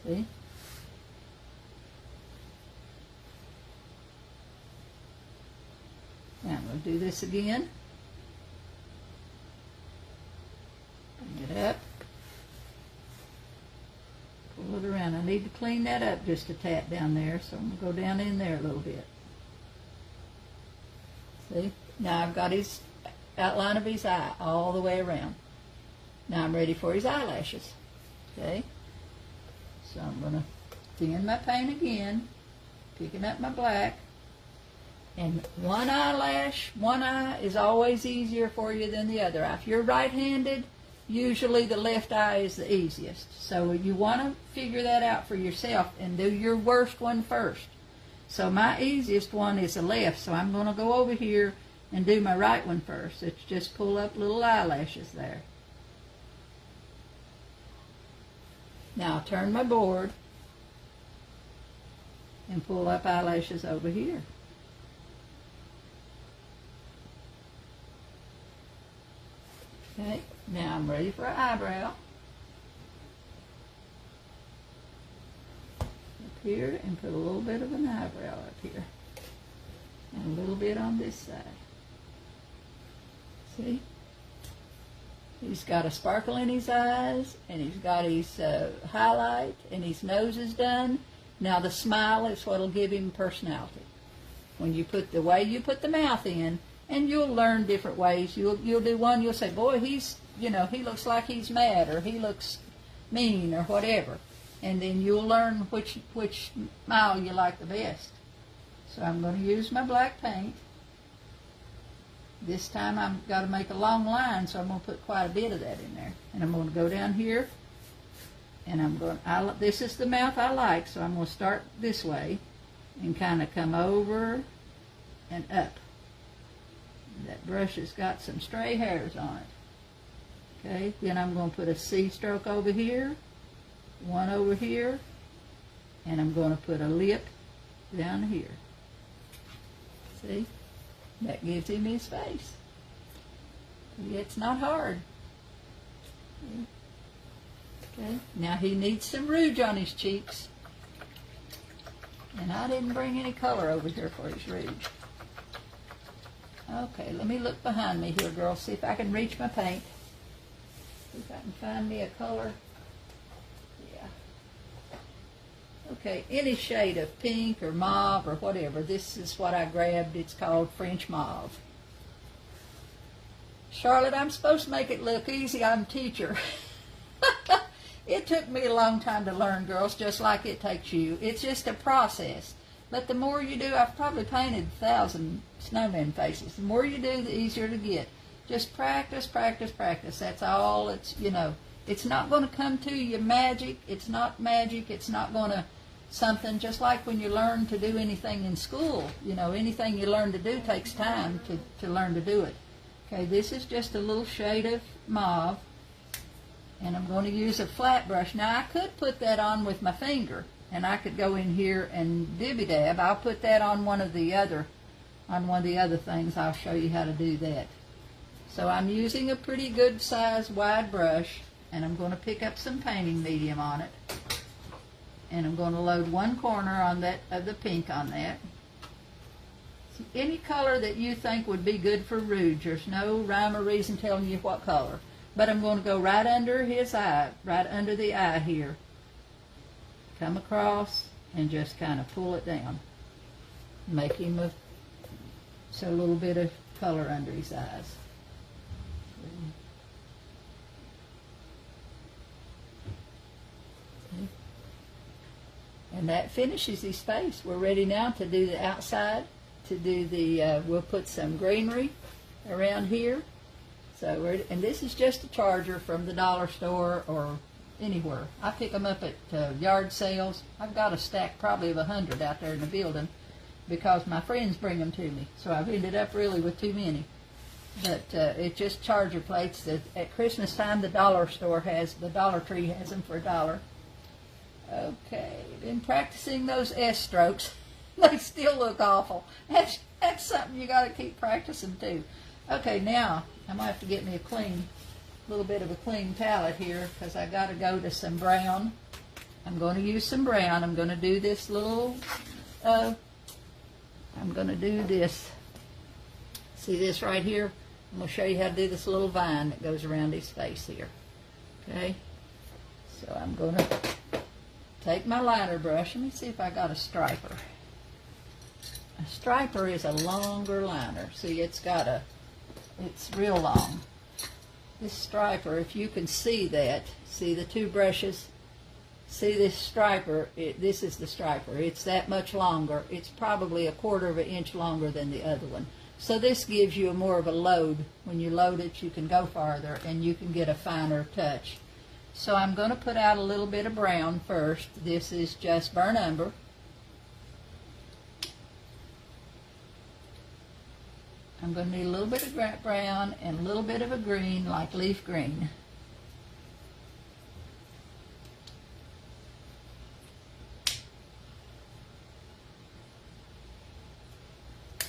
S1: See? Now I'm going to do this again. Bring it up. Pull it around. I need to clean that up just a tad down there, so I'm going to go down in there a little bit. See? Now I've got his outline of his eye all the way around. Now I'm ready for his eyelashes. Okay? So I'm going to thin my paint again, picking up my black. And one eyelash, one eye is always easier for you than the other eye. If you're right-handed, usually the left eye is the easiest. So you want to figure that out for yourself and do your worst one first. So my easiest one is the left, so I'm going to go over here and do my right one first. It's just pull up little eyelashes there. Now I'll turn my board and pull up eyelashes over here. Okay, now I'm ready for an eyebrow. Up here and put a little bit of an eyebrow up here. And a little bit on this side. See? He's got a sparkle in his eyes, and he's got his highlight, and his nose is done. Now the smile is what will give him personality. When you put the way you put the mouth in, and you'll learn different ways. You'll do one, you'll say, boy, he's, he looks like he's mad, or he looks mean, or whatever. And then you'll learn which smile you like the best. So I'm going to use my black paint. This time I've got to make a long line, so I'm going to put quite a bit of that in there. And I'm going to go down here, and this is the mouth I like, so I'm going to start this way and kind of come over and up. That brush has got some stray hairs on it. Okay, then I'm going to put a C stroke over here, one over here, and I'm going to put a lip down here. See? That gives him his face. It's not hard. Okay, now he needs some rouge on his cheeks. And I didn't bring any color over here for his rouge. Okay, let me look behind me here, girls, see if I can reach my paint. See if I can find me a color. Yeah. Okay, any shade of pink or mauve or whatever. This is what I grabbed. It's called French mauve. Charlotte, I'm supposed to make it look easy. I'm a teacher. It took me a long time to learn, girls, just like it takes you. It's just a process. But the more you do, I've probably painted 1,000 snowman faces. The more you do, the easier to get. Just practice, practice, practice. That's all. It's, it's not going to come to you magic. It's not magic. It's not going to something, just like when you learn to do anything in school. Anything you learn to do takes time to learn to do it. Okay, this is just a little shade of mauve. And I'm going to use a flat brush. Now, I could put that on with my finger. And I could go in here and dibby-dab. I'll put that on one of the other things. I'll show you how to do that. So I'm using a pretty good size wide brush, and I'm going to pick up some painting medium on it. And I'm going to load one corner on that of the pink on that. See, any color that you think would be good for rouge. There's no rhyme or reason telling you what color. But I'm going to go right under his eye, right under the eye here. Come across and just kind of pull it down. Make him a little bit of color under his eyes. And that finishes his face. We're ready now to do the outside. To do the, we'll put some greenery around here. So and this is just a charger from the dollar store or anywhere. I pick them up at yard sales. I've got a stack probably of 100 out there in the building because my friends bring them to me. So I've ended up really with too many. But it's just charger plates that at Christmas time the dollar Tree has them for $1. Okay, been practicing those S strokes. They still look awful. That's something you got to keep practicing too. Okay, now I'm going to have to get me a little bit of a clean palette here because I got to go to some brown. I'm going to use some brown. I'm going to do this little, I'm going to do this. See this right here? I'm going to show you how to do this little vine that goes around his face here. Okay? So I'm going to take my liner brush. Let me see if I got a striper. A striper is a longer liner. See, it's real long. This striper, if you can see that, see the two brushes? See this striper? This is the striper. It's that much longer. It's probably 1/4 of an inch longer than the other one. So this gives you more of a load. When you load it, you can go farther and you can get a finer touch. So I'm going to put out a little bit of brown first. This is just burnt umber. I'm going to need a little bit of brown and a little bit of a green, like leaf green.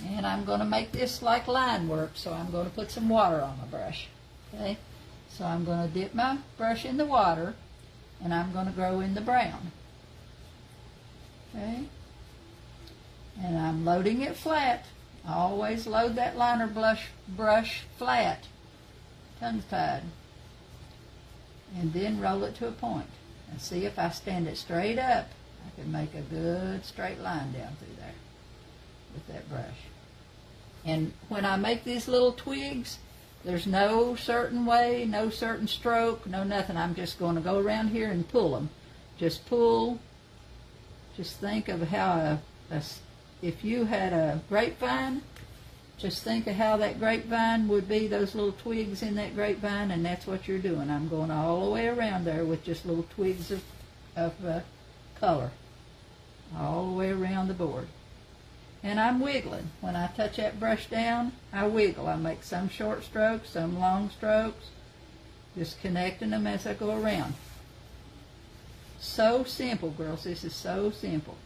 S1: And I'm going to make this like line work, so I'm going to put some water on my brush. Okay? So I'm going to dip my brush in the water, and I'm going to go in the brown. Okay? And I'm loading it flat. I always load that liner brush flat, tongue-tied, and then roll it to a point. And see, if I stand it straight up, I can make a good straight line down through there with that brush. And when I make these little twigs, there's no certain way, no certain stroke, no nothing. I'm just going to go around here and pull them. Just pull. Just think of how if you had a grapevine, just think of how that grapevine would be, those little twigs in that grapevine, and that's what you're doing. I'm going all the way around there with just little twigs of color, all the way around the board. And I'm wiggling. When I touch that brush down, I wiggle. I make some short strokes, some long strokes, just connecting them as I go around. So simple, girls. This is so simple.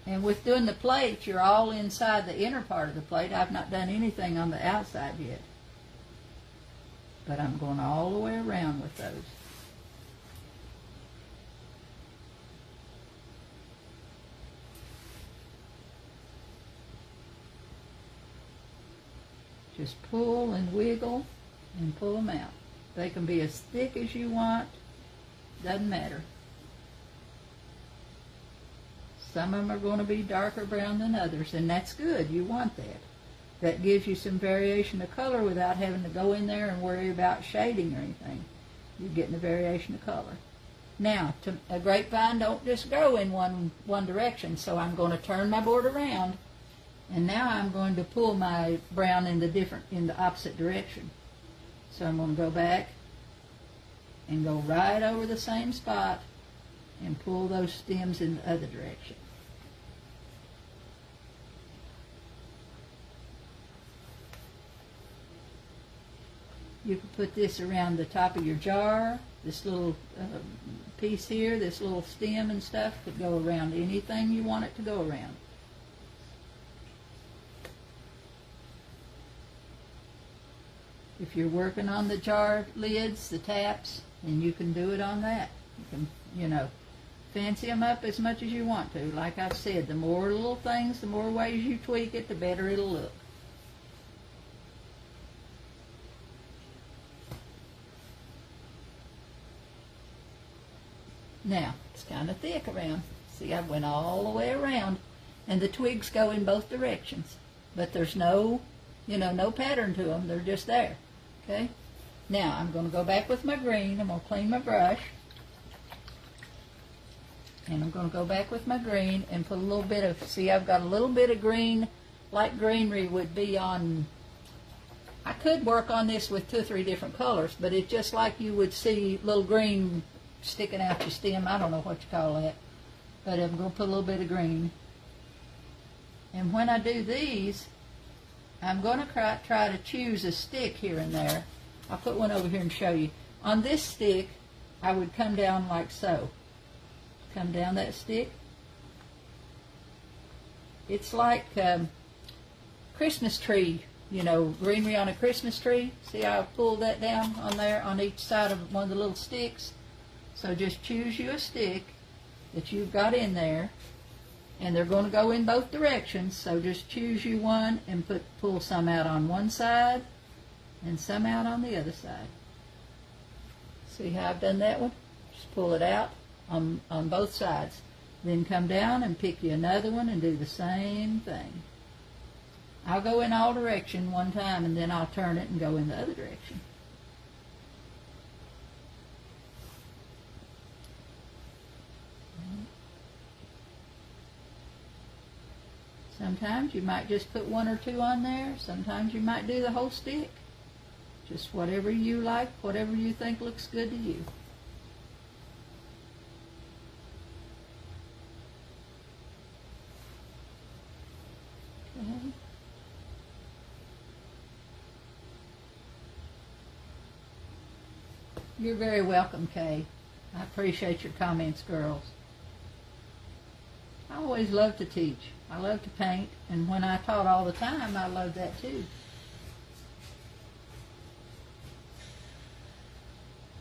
S1: And with doing the plate, you're all inside the inner part of the plate. I've not done anything on the outside yet. But I'm going all the way around with those. Just pull and wiggle and pull them out. They can be as thick as you want. Doesn't matter. Some of them are going to be darker brown than others, and that's good. You want that. That gives you some variation of color without having to go in there and worry about shading or anything. You're getting a variation of color. Now, a grapevine don't just go in one direction, so I'm going to turn my board around, and now I'm going to pull my brown in the opposite direction. So I'm going to go back and go right over the same spot and pull those stems in the other direction. You can put this around the top of your jar. This little piece here, this little stem and stuff, could go around anything you want it to go around. If you're working on the jar lids, the taps, then you can do it on that. You can, fancy them up as much as you want to. Like I've said, the more little things, the more ways you tweak it, the better it'll look. Now, it's kind of thick around. See, I went all the way around, and the twigs go in both directions. But there's no, no pattern to them. They're just there. Okay? Now, I'm going to go back with my green. I'm going to clean my brush. And I'm going to go back with my green and put a little bit of, see, I've got a little bit of green, like greenery would be on, I could work on this with 2 or 3 different colors, but it's just like you would see little green sticking out your stem. I don't know what you call that, but I'm going to put a little bit of green. And when I do these, I'm going to try to choose a stick here and there. I'll put one over here and show you. On this stick, I would come down like so. Come down that stick. It's like Christmas tree, greenery on a Christmas tree. See how I pulled that down on there on each side of one of the little sticks? So just choose you a stick that you've got in there, and they're going to go in both directions. So just choose you one and pull some out on one side and some out on the other side. See how I've done that one? Just pull it out on both sides. Then come down and pick you another one and do the same thing. I'll go in all direction one time and then I'll turn it and go in the other direction. Sometimes you might just put one or two on there. Sometimes you might do the whole stick. Just whatever you like, whatever you think looks good to you. Okay. You're very welcome, Kay. I appreciate your comments, girls. I always love to teach. I love to paint, and when I taught all the time, I loved that too.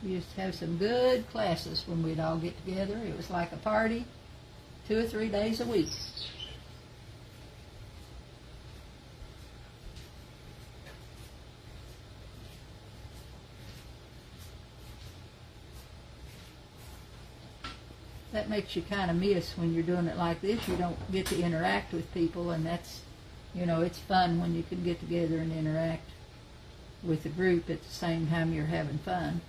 S1: We used to have some good classes when we'd all get together. It was like a party 2 or 3 days a week. That makes you kind of miss when you're doing it like this. You don't get to interact with people, and that's, it's fun when you can get together and interact with the group at the same time you're having fun.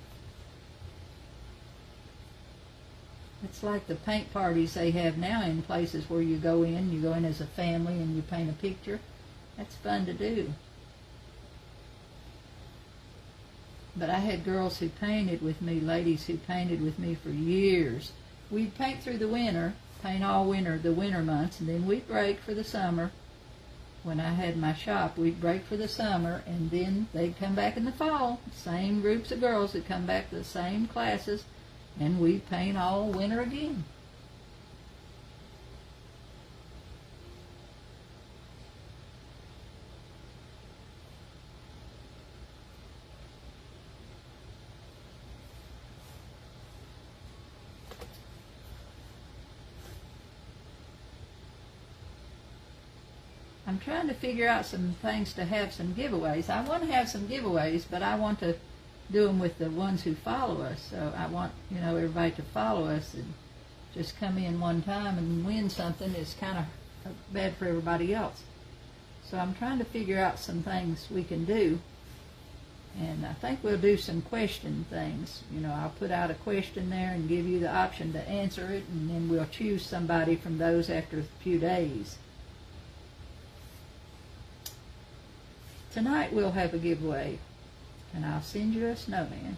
S1: It's like the paint parties they have now in places where you go in as a family and you paint a picture. That's fun to do. But I had girls who painted with me, ladies who painted with me for years. We'd paint through the winter, paint all winter, the winter months, and then we'd break for the summer. When I had my shop, we'd break for the summer, and then they'd come back in the fall. Same groups of girls would come back to the same classes, and we'd paint all winter again. I'm trying to figure out some things to have some giveaways. I want to have some giveaways, but I want to do them with the ones who follow us. So I want, everybody to follow us, and just come in one time and win something is kind of bad for everybody else. So I'm trying to figure out some things we can do. And I think we'll do some question things. I'll put out a question there and give you the option to answer it, and then we'll choose somebody from those after a few days. Tonight we'll have a giveaway, and I'll send you a snowman.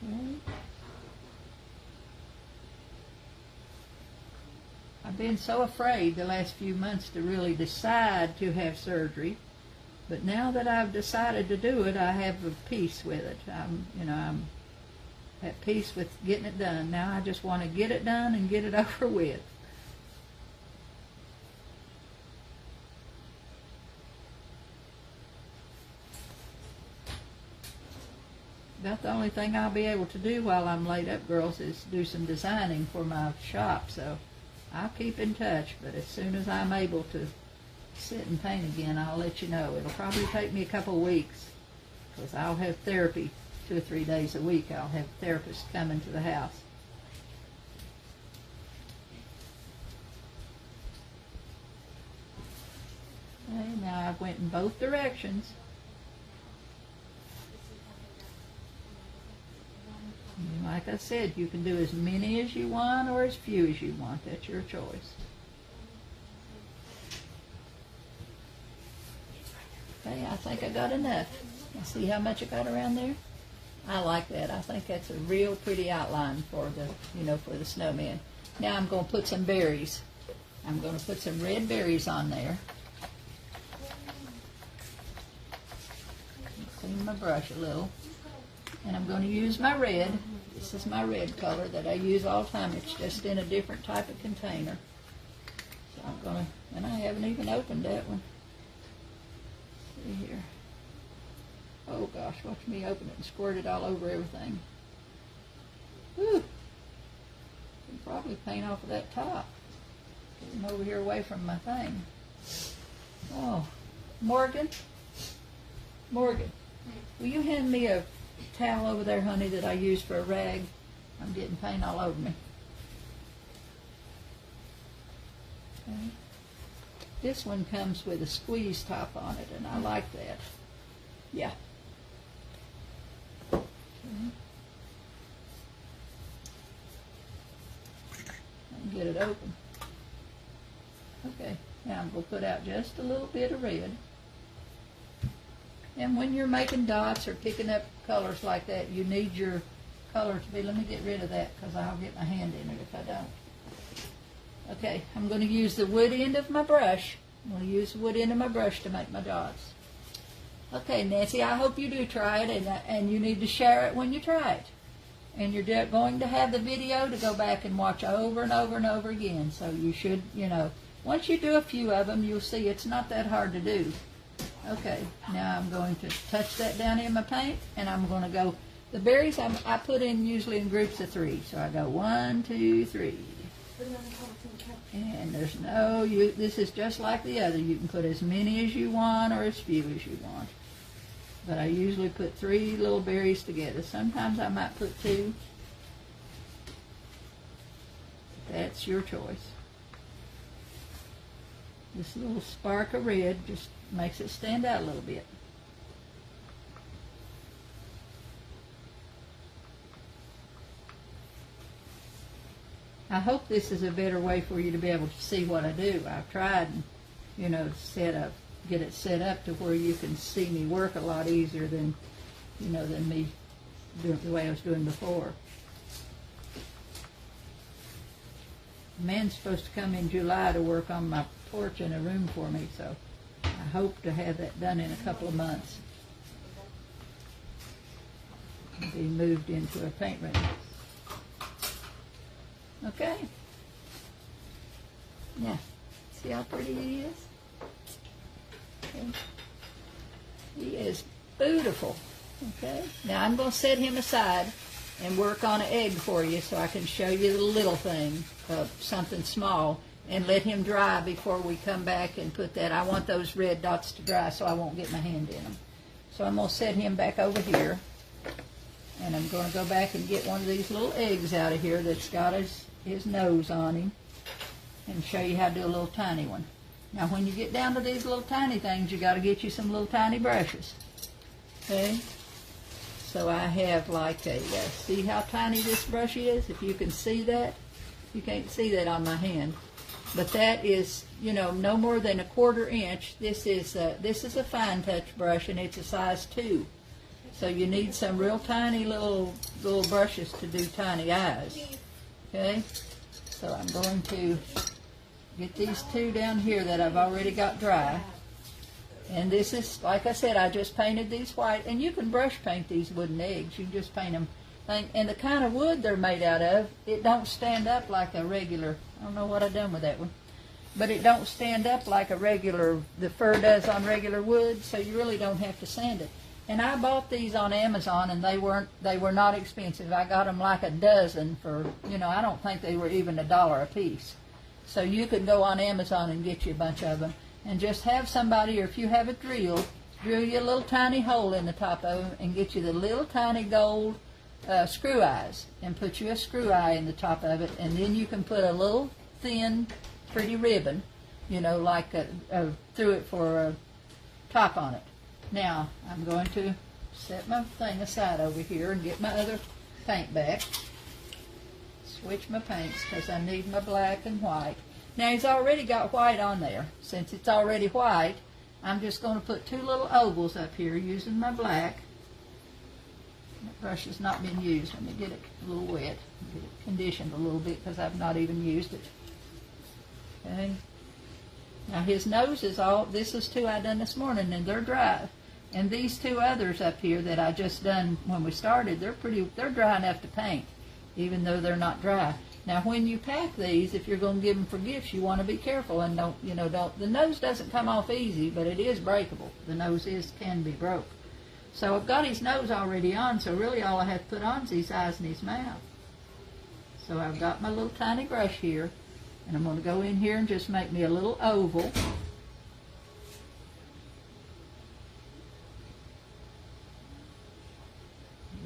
S1: Okay. I've been so afraid the last few months to really decide to have surgery, but now that I've decided to do it, I have a peace with it. I'm at peace with getting it done. Now I just want to get it done and get it over with. About the only thing I'll be able to do while I'm laid up, girls, is do some designing for my shop. So I'll keep in touch, but as soon as I'm able to sit and paint again, I'll let you know. It'll probably take me a couple of weeks, because I'll have therapy 2 or 3 days a week. I'll have therapists coming to the house. Okay, now I've went in both directions. And like I said, you can do as many as you want or as few as you want. That's your choice. Okay, I think I got enough. See how much I got around there? I like that. I think that's a real pretty outline for the snowman. Now I'm going to put some berries. I'm going to put some red berries on there. Clean my brush a little. And I'm going to use my red. This is my red color that I use all the time. It's just in a different type of container. So I'm going to, and I haven't even opened that one. See here. Oh gosh, watch me open it and squirt it all over everything. Whew. Can probably paint off of that top. I'm over here away from my thing. Oh, Morgan? Morgan, will you hand me a towel over there, honey, that I use for a rag? I'm getting paint all over me. Okay. This one comes with a squeeze top on it, and I like that. Yeah. Okay. Get it open. Okay, now I'm going to put out just a little bit of red. And when you're making dots or picking up colors like that, you need your color to be, let me get rid of that because I'll get my hand in it if I don't. Okay, I'm going to use the wood end of my brush. I'm going to use the wood end of my brush to make my dots. Okay, Nancy, I hope you do try it, and you need to share it when you try it. And you're going to have the video to go back and watch over and over and over again. So you should, once you do a few of them, you'll see it's not that hard to do. Okay, now I'm going to touch that down in my paint, and I'm going to go, the berries I put in usually in groups of 3. So I go 1, 2, 3. And there's no, this is just like the other. You can put as many as you want or as few as you want. But I usually put 3 little berries together. Sometimes I might put 2. That's your choice. This little spark of red just makes it stand out a little bit. I hope this is a better way for you to be able to see what I do. I've tried, get it set up to where you can see me work a lot easier than me doing the way I was doing before. A man's supposed to come in July to work on my porch in a room for me, so I hope to have that done in a couple of months. Be moved into a paint room. Okay. Yeah. See how pretty he is? Okay. He is beautiful. Okay. Now I'm going to set him aside and work on an egg for you so I can show you the little thing of something small and let him dry before we come back and put that. I want those red dots to dry so I won't get my hand in them. So I'm going to set him back over here, and I'm going to go back and get one of these little eggs out of here that's got his nose on him and show you how to do a little tiny one. Now when you get down to these little tiny things, you got to get you some little tiny brushes. Okay? So I have like see how tiny this brush is? If you can see that. You can't see that on my hand. But that is, no more than a 1/4 inch. This is a fine touch brush, and it's a size 2. So you need some real tiny little brushes to do tiny eyes. Okay? So I'm going to get these 2 down here that I've already got dry. And this is, like I said, I just painted these white. And you can brush paint these wooden eggs. You can just paint them. And the kind of wood they're made out of, it don't stand up like a regular, I don't know what I've done with that one, but it don't stand up like a regular, the fur does on regular wood, so you really don't have to sand it. And I bought these on Amazon, and they were not expensive. I got them like a dozen for, I don't think they were even $1 a piece. So you could go on Amazon and get you a bunch of them, and just have somebody, or if you have a drill you a little tiny hole in the top of them, and get you the little tiny gold screw eyes, and put you a screw eye in the top of it, and then you can put a little thin, pretty ribbon, like through it for a top on it. Now, I'm going to set my thing aside over here and get my other paint back. Switch my paints because I need my black and white. Now, he's already got white on there. Since it's already white, I'm just going to put 2 little ovals up here using my black. That brush has not been used. Let me get it a little wet, get it conditioned a little bit because I've not even used it. Okay. Now his nose is all, this is 2 I done this morning, and they're dry. And these 2 others up here that I just done when we started, they're dry enough to paint, even though they're not dry. Now when you pack these, if you're going to give them for gifts, you want to be careful and the nose doesn't come off easy, but it is breakable. The nose can be broke. So I've got his nose already on, so really all I have to put on is his eyes and his mouth. So I've got my little tiny brush here, And I'm going to go in here and just make me a little oval. A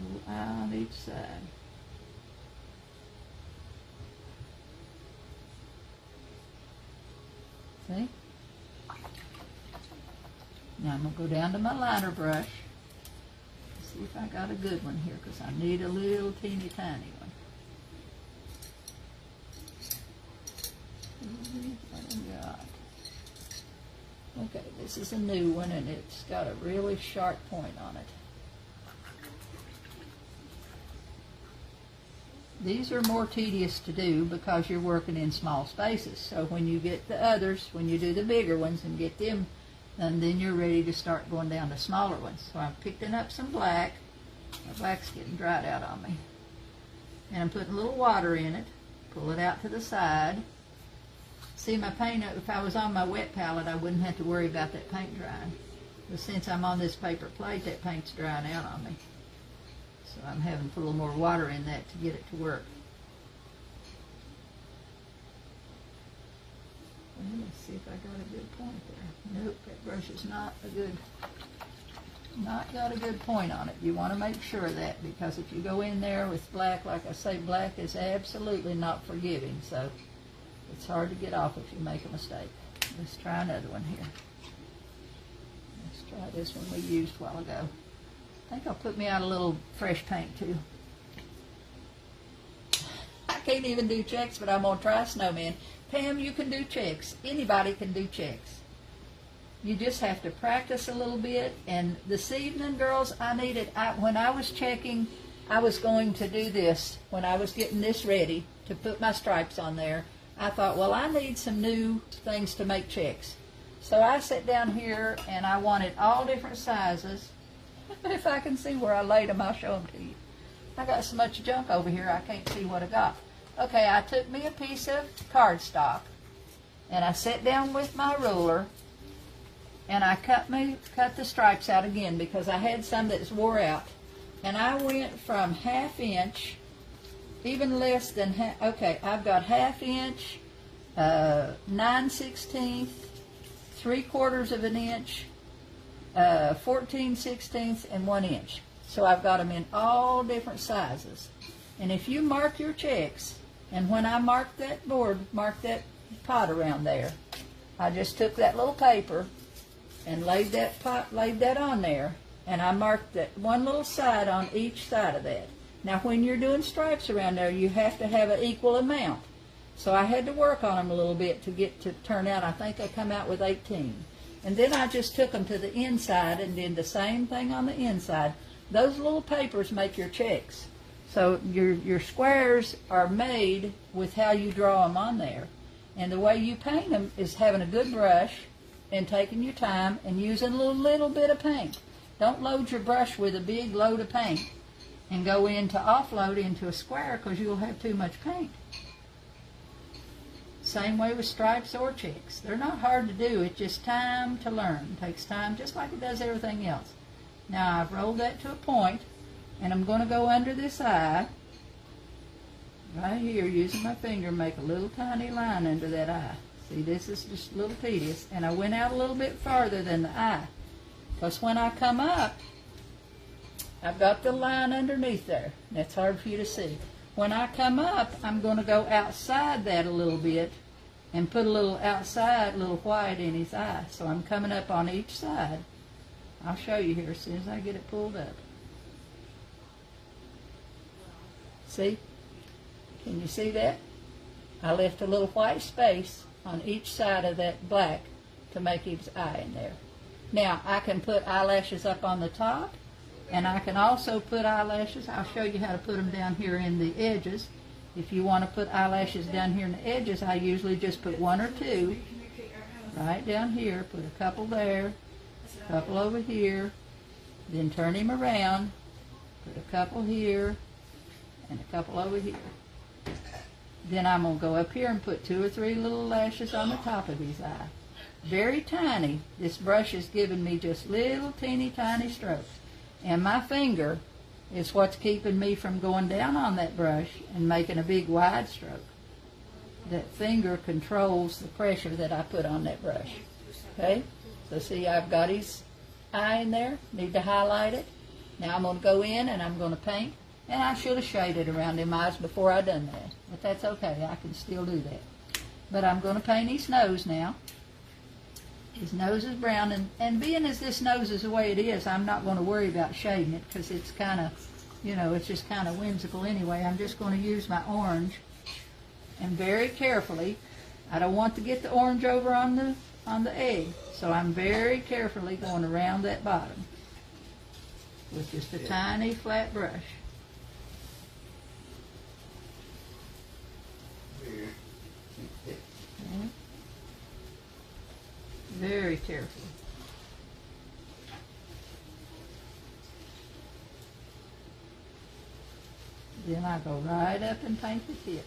S1: little eye on each side. See? Now I'm going to go down to my liner brush. See if I got a good one here, because I need a little teeny tiny one. What do we got? Okay, this is a new one, and it's got a really sharp point on it. These are more tedious to do because you're working in small spaces. So when you get the others, when you do the bigger ones and get them, and then you're ready to start going down to smaller ones. So I'm picking up some black. My black's getting dried out on me. And I'm putting a little water in it. Pull it out to the side. See, my paint, if I was on my wet palette, I wouldn't have to worry about that paint drying. But since I'm on this paper plate, that paint's drying out on me. So I'm having to put a little more water in that to get it to work. Well, let's see if I got a good point there. Nope, that brush is not got a good point on it. You want to make sure of that, because if you go in there with black, like I say, black is absolutely not forgiving. So it's hard to get off if you make a mistake. Let's try another one here. Let's try this one we used a while ago. I think I'll put me out a little fresh paint too. I can't even do checks, but I'm going to try Snowman. Pam, you can do checks. Anybody can do checks. You just have to practice a little bit. And this evening, girls, I needed, when I was checking, I was going to do this. When I was getting this ready to put my stripes on there, I thought, well, I need some new things to make checks. So I sat down here and I wanted all different sizes. If I can see where I laid them, I'll show them to you. I got so much junk over here, I can't see what I got. Okay, I took me a piece of cardstock, and I sat down with my ruler, and I cut the stripes out again because I had some that's wore out. And I went from 1/2 inch, even less than half. Okay, I've got 1/2 inch, 9/16, 3/4 of an inch, 14/16, and 1 inch. So I've got them in all different sizes. And if you mark your checks, and when I marked that board, marked that pot around there, I just took that little paper and laid that on there, and I marked that one little side on each side of that. Now when you're doing stripes around there, you have to have an equal amount. So I had to work on them a little bit to get to turn out. I think I come out with 18. And then I just took them to the inside and did the same thing on the inside. Those little papers make your checks. So your squares are made with how you draw them on there. And the way you paint them is having a good brush and taking your time and using a little bit of paint. Don't load your brush with a big load of paint and go in to offload into a square, because you'll have too much paint. Same way with stripes or checks. They're not hard to do. It's just time to learn. It takes time, just like it does everything else. Now I've rolled that to a point, and I'm going to go under this eye, right here, using my finger, make a little tiny line under that eye. See, this is just a little tedious, and I went out a little bit farther than the eye, because when I come up, I've got the line underneath there. That's hard for you to see. When I come up, I'm going to go outside that a little bit and put a little outside, a little white in his eye. So I'm coming up on each side. I'll show you here as soon as I get it pulled up. See? Can you see that? I left a little white space on each side of that black to make his eye in there. Now, I can put eyelashes up on the top, and I can also put eyelashes. I'll show you how to put them down here in the edges. If you want to put eyelashes down here in the edges, I usually just put 1 or 2 right down here. Put a couple there, a couple over here, then turn him around, put a couple here, and a couple over here. Then I'm going to go up here and put 2 or 3 little lashes on the top of his eye. Very tiny. This brush is giving me just little teeny tiny strokes. And my finger is what's keeping me from going down on that brush and making a big wide stroke. that finger controls the pressure that I put on that brush. Okay? So see, I've got his eye in there. Need to highlight it. Now I'm going to go in and I'm going to paint. And I should have shaded around them eyes before I done that. But that's okay. I can still do that. But I'm going to paint his nose now. His nose is brown. And being as this nose is the way it is, I'm not going to worry about shading it because it's kind of, you know, it's just kind of whimsical anyway. I'm just going to use my orange. And very carefully, I don't want to get the orange over on the egg. So I'm very carefully going around that bottom with just a tiny flat brush. Okay. Very carefully. Then I go right up and paint the tip.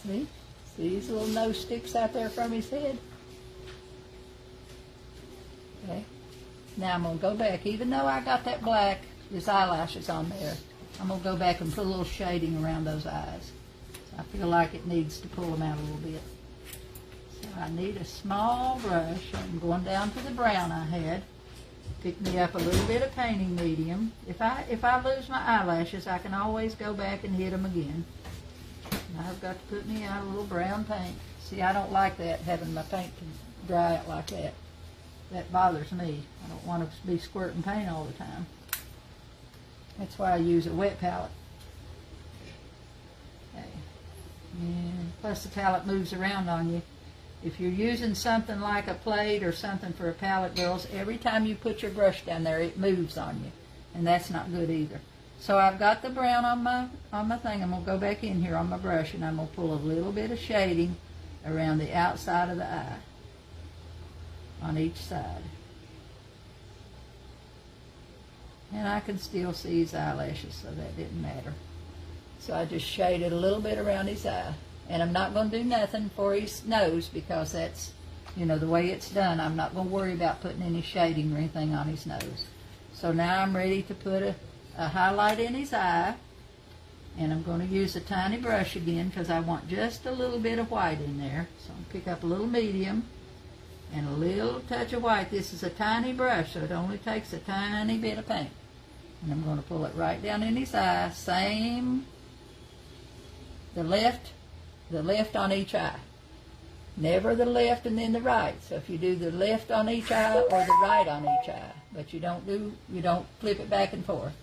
S1: See? See these little nose sticks out there from his head? Okay. Now I'm going to go back. Even though I got that black, his eyelashes on there, I'm going to go back and put a little shading around those eyes. So I feel like it needs to pull them out a little bit. So I need a small brush. I'm going down to the brown I had. Pick me up a little bit of painting medium. If I lose my eyelashes, I can always go back and hit them again. And I've got to put me out a little brown paint. See, I don't like that, having my paint to dry out like that. That bothers me. I don't want to be squirting paint all the time. That's why I use a wet palette. Okay. And plus the palette moves around on you. If you're using something like a plate or something for a palette, girls, every time you put your brush down there, it moves on you. And that's not good either. So I've got the brown on my thing. I'm going to go back in here on my brush and I'm going to pull a little bit of shading around the outside of the eye on each side. And I can still see his eyelashes, so that didn't matter. So I just shaded a little bit around his eye. And I'm not going to do nothing for his nose because that's, you know, the way it's done. I'm not going to worry about putting any shading or anything on his nose. So now I'm ready to put a highlight in his eye. And I'm going to use a tiny brush again because I want just a little bit of white in there. So I'll pick up a little medium and a little touch of white. This is a tiny brush, so it only takes a tiny bit of paint. And I'm going to pull it right down in his eye. Same, the left on each eye. Never the left and then the right. So if you do the left on each eye or the right on each eye, but you don't flip it back and forth.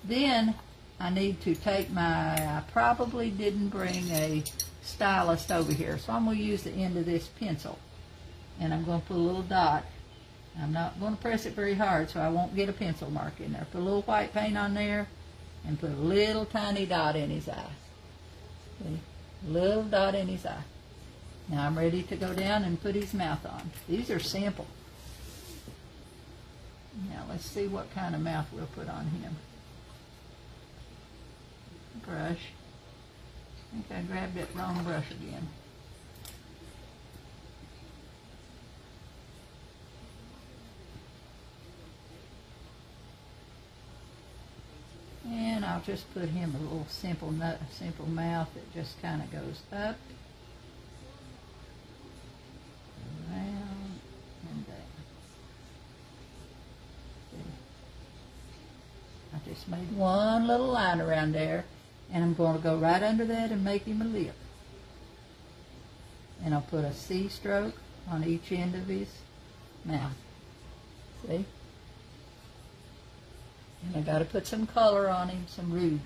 S1: Then I need to take I probably didn't bring a stylus over here, so I'm going to use the end of this pencil. And I'm going to put a little dot. I'm not going to press it very hard so I won't get a pencil mark in there. Put a little white paint on there and put a little tiny dot in his eye. See? A little dot in his eye. Now I'm ready to go down and put his mouth on. These are simple. Now let's see what kind of mouth we'll put on him. Brush. I think I grabbed that wrong brush again. And I'll just put him a little simple mouth that just kind of goes up, around, and down. I just made one little line around there, and I'm going to go right under that and make him a lip. And I'll put a C stroke on each end of his mouth. See? And I got to put some color on him, some rouge.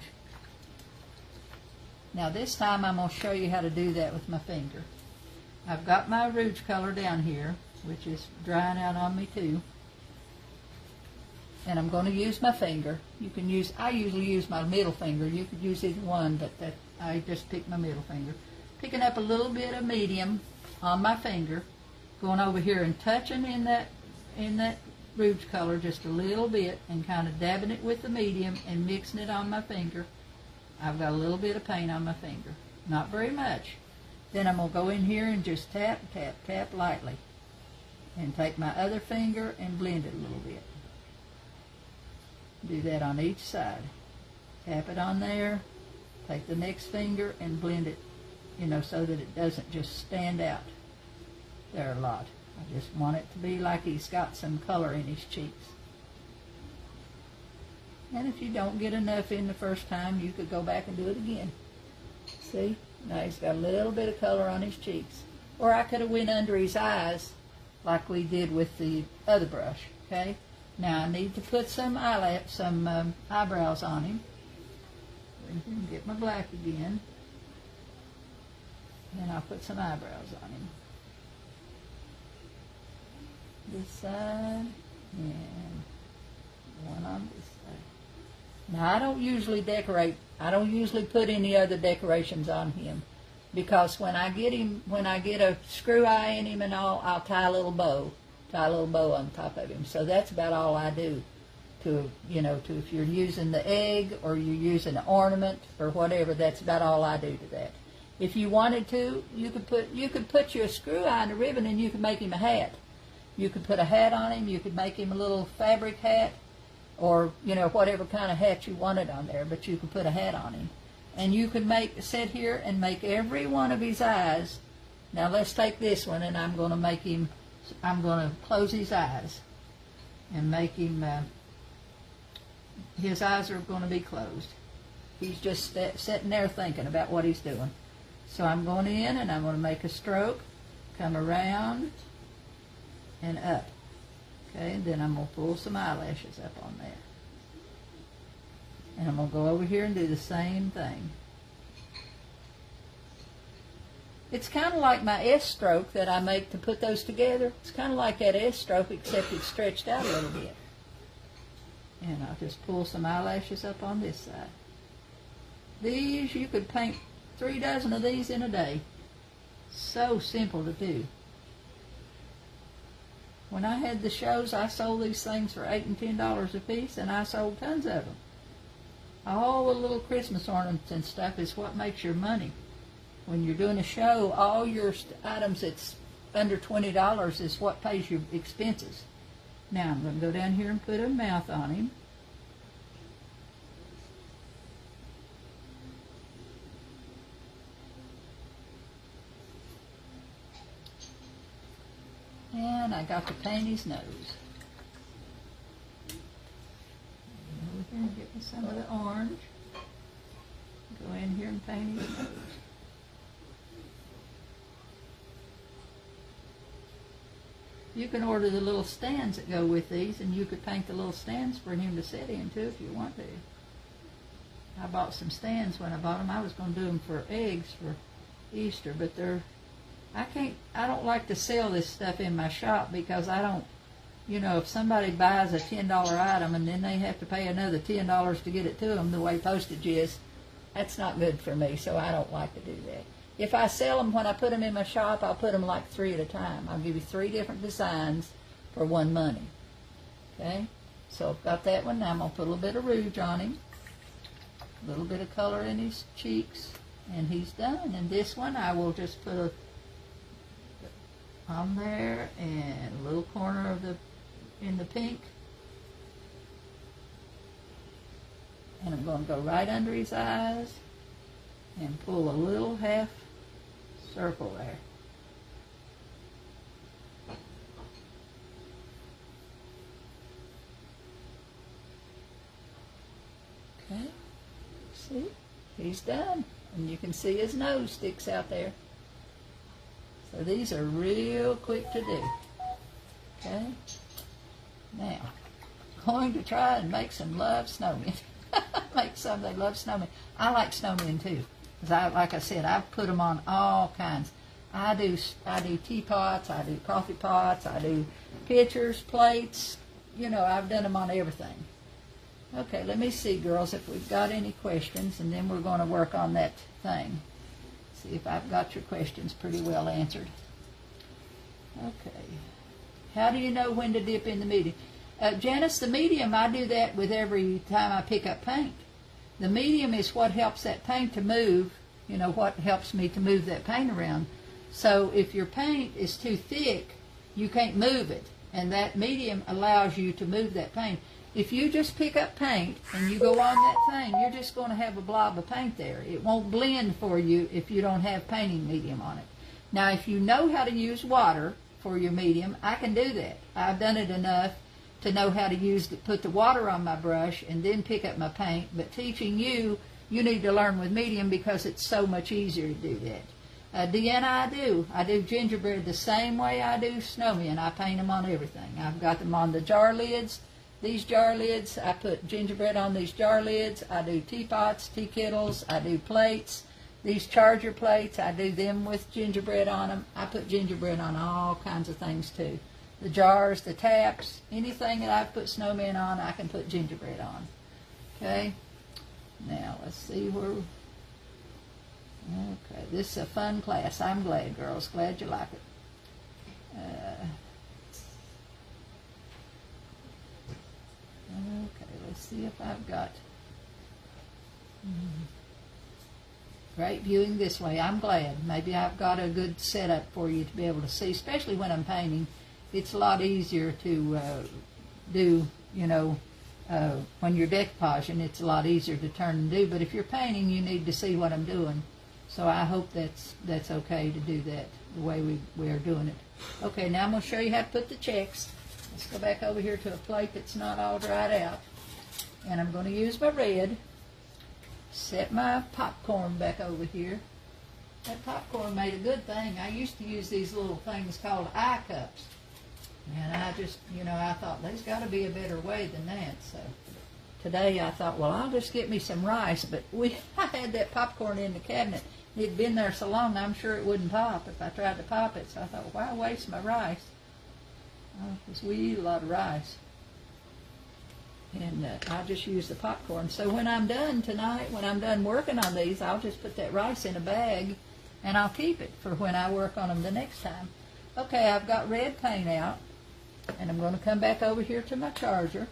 S1: Now this time I'm going to show you how to do that with my finger. I've got my rouge color down here, which is drying out on me too. And I'm going to use my finger. I usually use my middle finger. You could use either one, but I just pick my middle finger. Picking up a little bit of medium on my finger, going over here and touching in that rouge color just a little bit and kind of dabbing it with the medium and mixing it on my finger. I've got a little bit of paint on my finger. Not very much. Then I'm going to go in here and just tap, tap, tap lightly. And take my other finger and blend it a little bit. Do that on each side. Tap it on there, take the next finger and blend it, so that it doesn't just stand out there a lot. I just want it to be like he's got some color in his cheeks. And if you don't get enough in the first time, you could go back and do it again. See? Now he's got a little bit of color on his cheeks. Or I could have went under his eyes like we did with the other brush, okay? Now I need to put some eyebrows on him. Get my black again. And I'll put some eyebrows on him. This side and one on this side. Now I don't usually decorate. I don't usually put any other decorations on him, because when I get a screw eye in him and all, I'll tie a little bow on top of him. So that's about all I do. To if you're using the egg or you're using an ornament or whatever, that's about all I do to that. If you wanted to, you could put you a screw eye and a ribbon, and you could make him a hat. You could put a hat on him. You could make him a little fabric hat, or whatever kind of hat you wanted on there. But you could put a hat on him, and you could sit here and make every one of his eyes. Now let's take this one, and I'm going to close his eyes and make him. His eyes are going to be closed. He's just sitting there thinking about what he's doing. So I'm going in and I'm going to make a stroke, come around and up. Okay, and then I'm going to pull some eyelashes up on there. And I'm going to go over here and do the same thing. It's kind of like my S stroke that I make to put those together. It's kind of like that S stroke, except it's stretched out a little bit. And I'll just pull some eyelashes up on this side. These, you could paint 3 dozen of these in a day. So simple to do. When I had the shows, I sold these things for $8 and $10 a piece, and I sold tons of them. All the little Christmas ornaments and stuff is what makes your money. When you're doing a show, all your items that's under $20 is what pays your expenses. Now I'm going to go down here and put a mouth on him. And I got to paint his nose. Over here and get me some of the orange. Go in here and paint his nose. You can order the little stands that go with these, and you could paint the little stands for him to sit in too if you want to. I bought some stands when I bought them. I was going to do them for eggs for Easter, but I don't like to sell this stuff in my shop, because I don't, if somebody buys a $10 item and then they have to pay another $10 to get it to them the way postage is, that's not good for me, so I don't like to do that. If I sell them, when I put them in my shop, I'll put them like 3 at a time. I'll give you 3 different designs for one money. Okay? So I've got that one. Now I'm going to put a little bit of rouge on him. A little bit of color in his cheeks. And he's done. And this one I will just put on there, and a little corner of in the pink. And I'm going to go right under his eyes and pull a little half circle there. Okay, see, he's done, and you can see his nose sticks out there. So these are real quick to do. Okay, now going to try and make some love snowmen. Make some. They love snowmen. I like snowmen too. Like I said, I've put them on all kinds. I do teapots, I do coffee pots, I do pitchers, plates. I've done them on everything. Okay, let me see, girls, if we've got any questions, and then we're going to work on that thing. See if I've got your questions pretty well answered. Okay. How do you know when to dip in the medium? Janice, the medium, I do that with every time I pick up paint. The medium is what helps that paint to move, what helps me to move that paint around. So if your paint is too thick, you can't move it, and that medium allows you to move that paint. If you just pick up paint and you go on that thing, you're just going to have a blob of paint there. It won't blend for you if you don't have painting medium on it. Now, if you know how to use water for your medium, I can do that. I've done it enough to know how to put the water on my brush and then pick up my paint. But teaching you, you need to learn with medium because it's so much easier to do that. Deanna, I do gingerbread the same way I do snowmen. I paint them on everything. I've got them on the jar lids. These jar lids, I put gingerbread on these jar lids. I do teapots, tea kettles. I do plates. These charger plates, I do them with gingerbread on them. I put gingerbread on all kinds of things too. The jars, the taps, anything that I've put snowmen on, I can put gingerbread on. Okay? Now, let's see where... Okay, this is a fun class. I'm glad, girls. Glad you like it. Okay, let's see if I've got... Great viewing this way. I'm glad. Maybe I've got a good setup for you to be able to see, especially when I'm painting. It's a lot easier to do, you know, when you're decoupaging, it's a lot easier to turn and do. But if you're painting, you need to see what I'm doing. So I hope that's okay to do that the way we are doing it. Okay, now I'm going to show you how to put the checks. Let's go back over here to a plate that's not all dried out. And I'm going to use my red. Set my popcorn back over here. That popcorn made a good thing. I used to use these little things called eye cups. And I just, you know, I thought there's got to be a better way than that. So today I thought, well, I'll just get me some rice. But I had that popcorn in the cabinet. It'd been there so long, I'm sure it wouldn't pop if I tried to pop it. So I thought, why waste my rice? Because we eat a lot of rice. And I'll just use the popcorn. So when I'm done tonight, when I'm done working on these, I'll just put that rice in a bag and I'll keep it for when I work on them the next time. Okay, I've got red paint out. And I'm going to come back over here to my charger.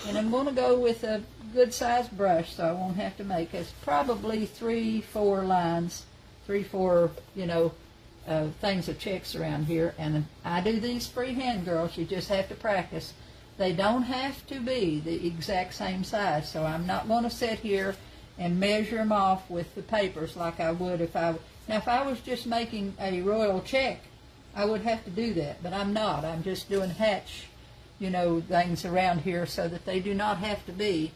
S1: And I'm going to go with a good-sized brush so I won't have to make it. Probably 3-4 lines, 3-4, you know, things of checks around here. And I do these freehand, girls. You just have to practice. They don't have to be the exact same size. So I'm not going to sit here and measure them off with the papers like I would if I... Now, if I was just making a royal check, I would have to do that, but I'm not. I'm just doing hatch, you know, things around here so that they do not have to be.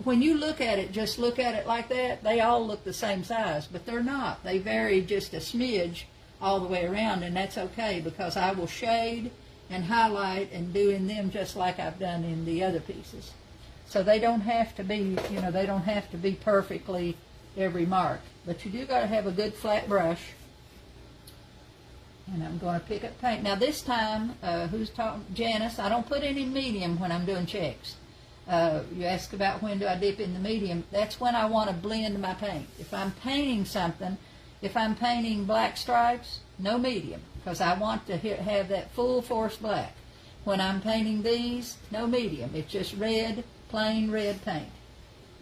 S1: When you look at it, just look at it like that, they all look the same size, but they're not. They vary just a smidge all the way around, and that's okay because I will shade and highlight and do in them just like I've done in the other pieces. So they don't have to be, you know, they don't have to be perfectly every mark, but you do got to have a good flat brush. And I'm going to pick up paint. Now this time, who's talking? Janice, I don't put any medium when I'm doing checks. You ask about when do I dip in the medium. That's when I want to blend my paint. If I'm painting something, if I'm painting black stripes, no medium, because I want to have that full force black. When I'm painting these, no medium. It's just red, plain red paint.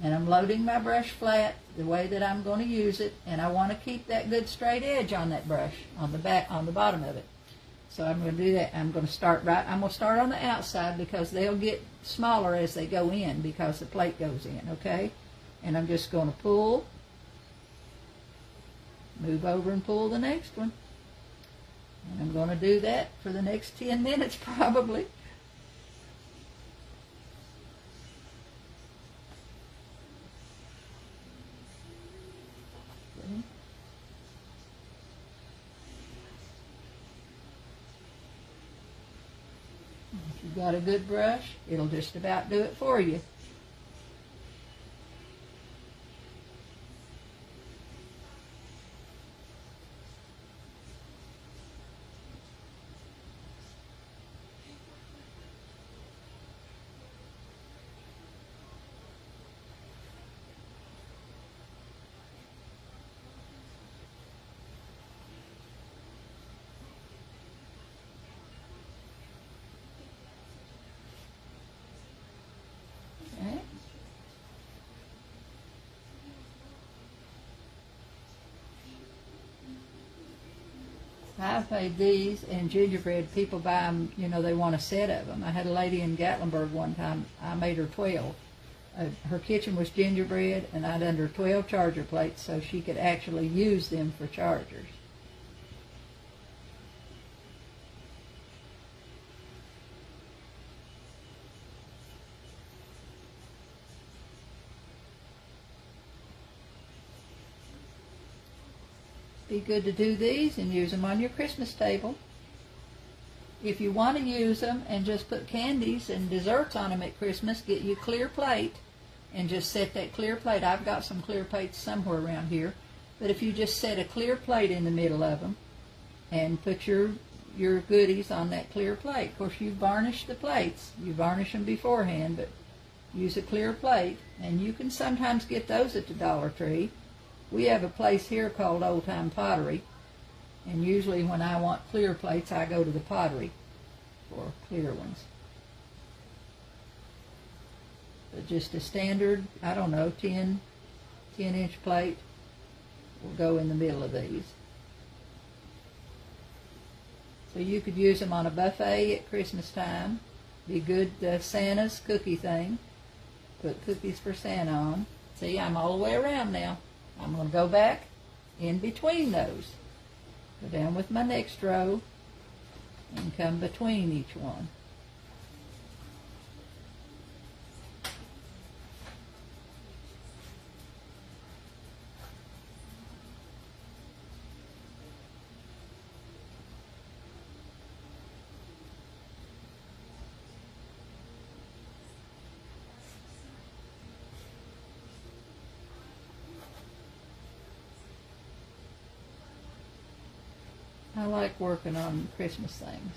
S1: And I'm loading my brush flat the way that I'm going to use it, and I want to keep that good straight edge on that brush, on the back, on the bottom of it. So I'm going to do that. I'm going to start on the outside because they'll get smaller as they go in because the plate goes in, okay? And I'm just going to pull, move over and pull the next one. And I'm going to do that for the next 10 minutes probably. If you've got a good brush, it'll just about do it for you. I've made these, and gingerbread, people buy them, you know, they want a set of them. I had a lady in Gatlinburg one time, I made her 12. Her kitchen was gingerbread, and I'd done her 12 charger plates so she could actually use them for chargers. Be good to do these and use them on your Christmas table. If you want to use them and just put candies and desserts on them at Christmas, get you a clear plate and just set that clear plate. I've got some clear plates somewhere around here. But if you just set a clear plate in the middle of them and put your goodies on that clear plate. Of course, you varnish the plates. You varnish them beforehand, but use a clear plate. And you can sometimes get those at the Dollar Tree. We have a place here called Old Time Pottery, and usually when I want clear plates, I go to the pottery for clear ones. But just a standard, I don't know, 10-inch plate will go in the middle of these. So you could use them on a buffet at Christmas time. Be good Santa's cookie thing. Put cookies for Santa on. See, I'm all the way around now. I'm going to go back in between those. Go down with my next row and come between each one. I like working on Christmas things.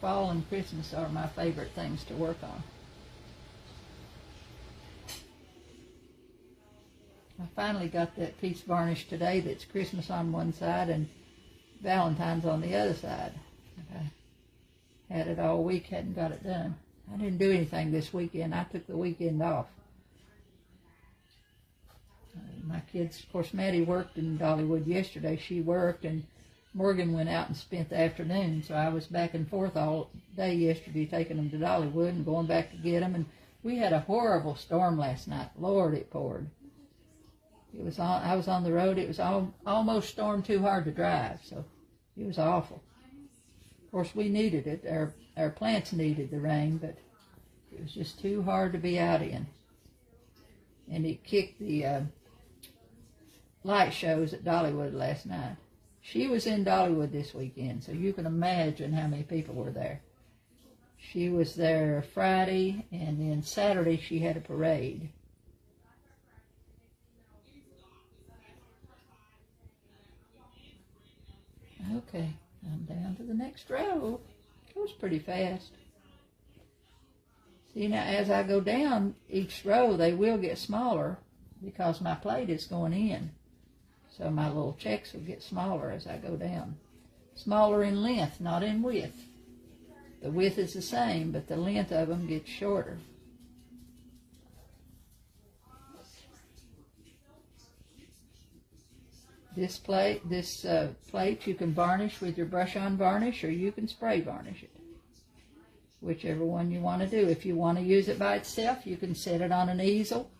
S1: Fall and Christmas are my favorite things to work on. I finally got that piece varnished today that's Christmas on one side and Valentine's on the other side. I had it all week, hadn't got it done. I didn't do anything this weekend. I took the weekend off. My kids, of course, Maddie worked in Dollywood yesterday. She worked, and Morgan went out and spent the afternoon. So I was back and forth all day yesterday taking them to Dollywood and going back to get them. And we had a horrible storm last night. Lord, it poured. It was on, I was on the road. It was almost stormed too hard to drive, so it was awful. Of course, we needed it. Our plants needed the rain, but it was just too hard to be out in. And it kicked the light shows at Dollywood last night. She was in Dollywood this weekend, so you can imagine how many people were there. She was there Friday, and then Saturday she had a parade. Okay, I'm down to the next row. It goes pretty fast. See, now as I go down each row, they will get smaller because my plate is going in. So my little checks will get smaller as I go down. Smaller in length, not in width. The width is the same, but the length of them gets shorter. This plate you can varnish with your brush-on varnish, or you can spray varnish it. Whichever one you want to do. If you want to use it by itself, you can set it on an easel.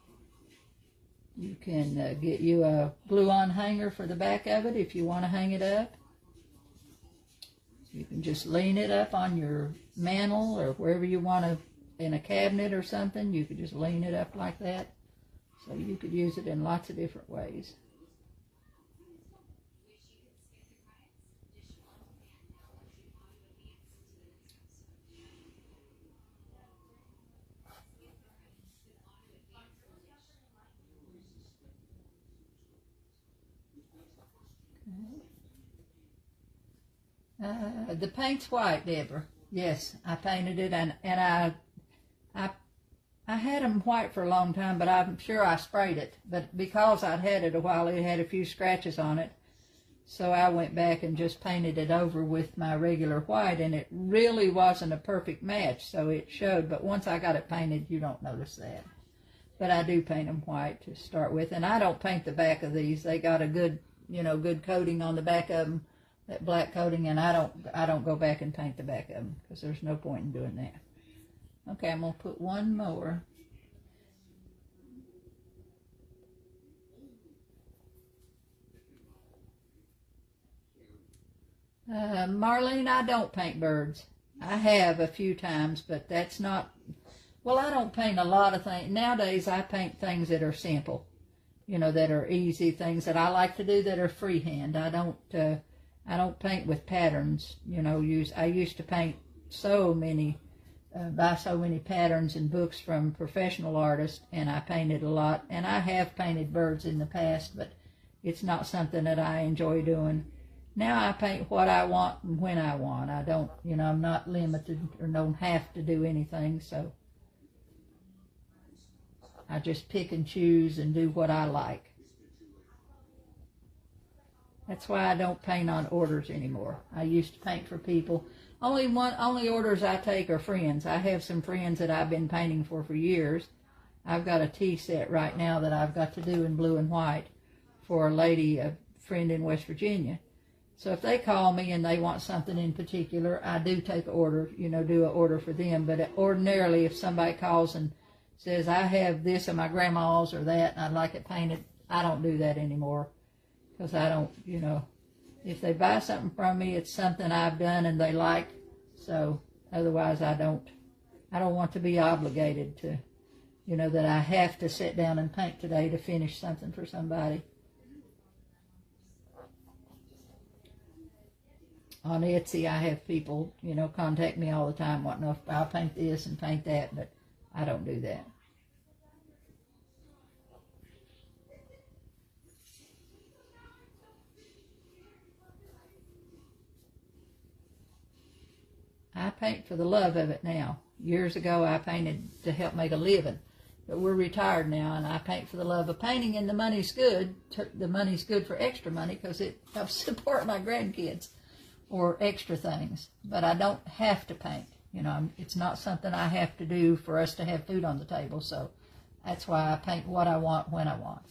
S1: You can get you a glue-on hanger for the back of it if you want to hang it up. You can just lean it up on your mantle or wherever you want to, in a cabinet or something. You could just lean it up like that. So you could use it in lots of different ways. The paint's white, Deborah. Yes, I painted it, and I had them white for a long time, but I'm sure I sprayed it. But because I'd had it a while, it had a few scratches on it. So I went back and just painted it over with my regular white, and it really wasn't a perfect match, so it showed. But once I got it painted, you don't notice that. But I do paint them white to start with, and I don't paint the back of these. They got a good good coating on the back of them, that black coating, and I don't go back and paint the back of them because there's no point in doing that. Okay, I'm going to put one more. Marlene, I don't paint birds. I have a few times, but that's not, well, I don't paint a lot of things. Nowadays, I paint things that are simple, that are easy, things that I like to do that are freehand. I don't paint with patterns, I used to paint buy so many patterns and books from professional artists, and I painted a lot, and I have painted birds in the past, but it's not something that I enjoy doing. Now I paint what I want and when I want. I don't, I'm not limited or don't have to do anything, so I just pick and choose and do what I like. That's why I don't paint on orders anymore. I used to paint for people. Only orders I take are friends. I have some friends that I've been painting for years. I've got a tea set right now that I've got to do in blue and white for a friend in West Virginia. So if they call me and they want something in particular, I do take an order, do an order for them. But ordinarily, if somebody calls and says, I have this of my grandma's or that, and I'd like it painted, I don't do that anymore. Because I don't, if they buy something from me, it's something I've done and they like. So otherwise, I don't want to be obligated to, that I have to sit down and paint today to finish something for somebody. On Etsy, I have people, contact me all the time wanting to know if I'll paint this and paint that, but I don't do that. I paint for the love of it now. Years ago, I painted to help make a living, but we're retired now, and I paint for the love of painting, and the money's good. The money's good for extra money because it helps support my grandkids or extra things, but I don't have to paint. It's not something I have to do for us to have food on the table, so that's why I paint what I want when I want.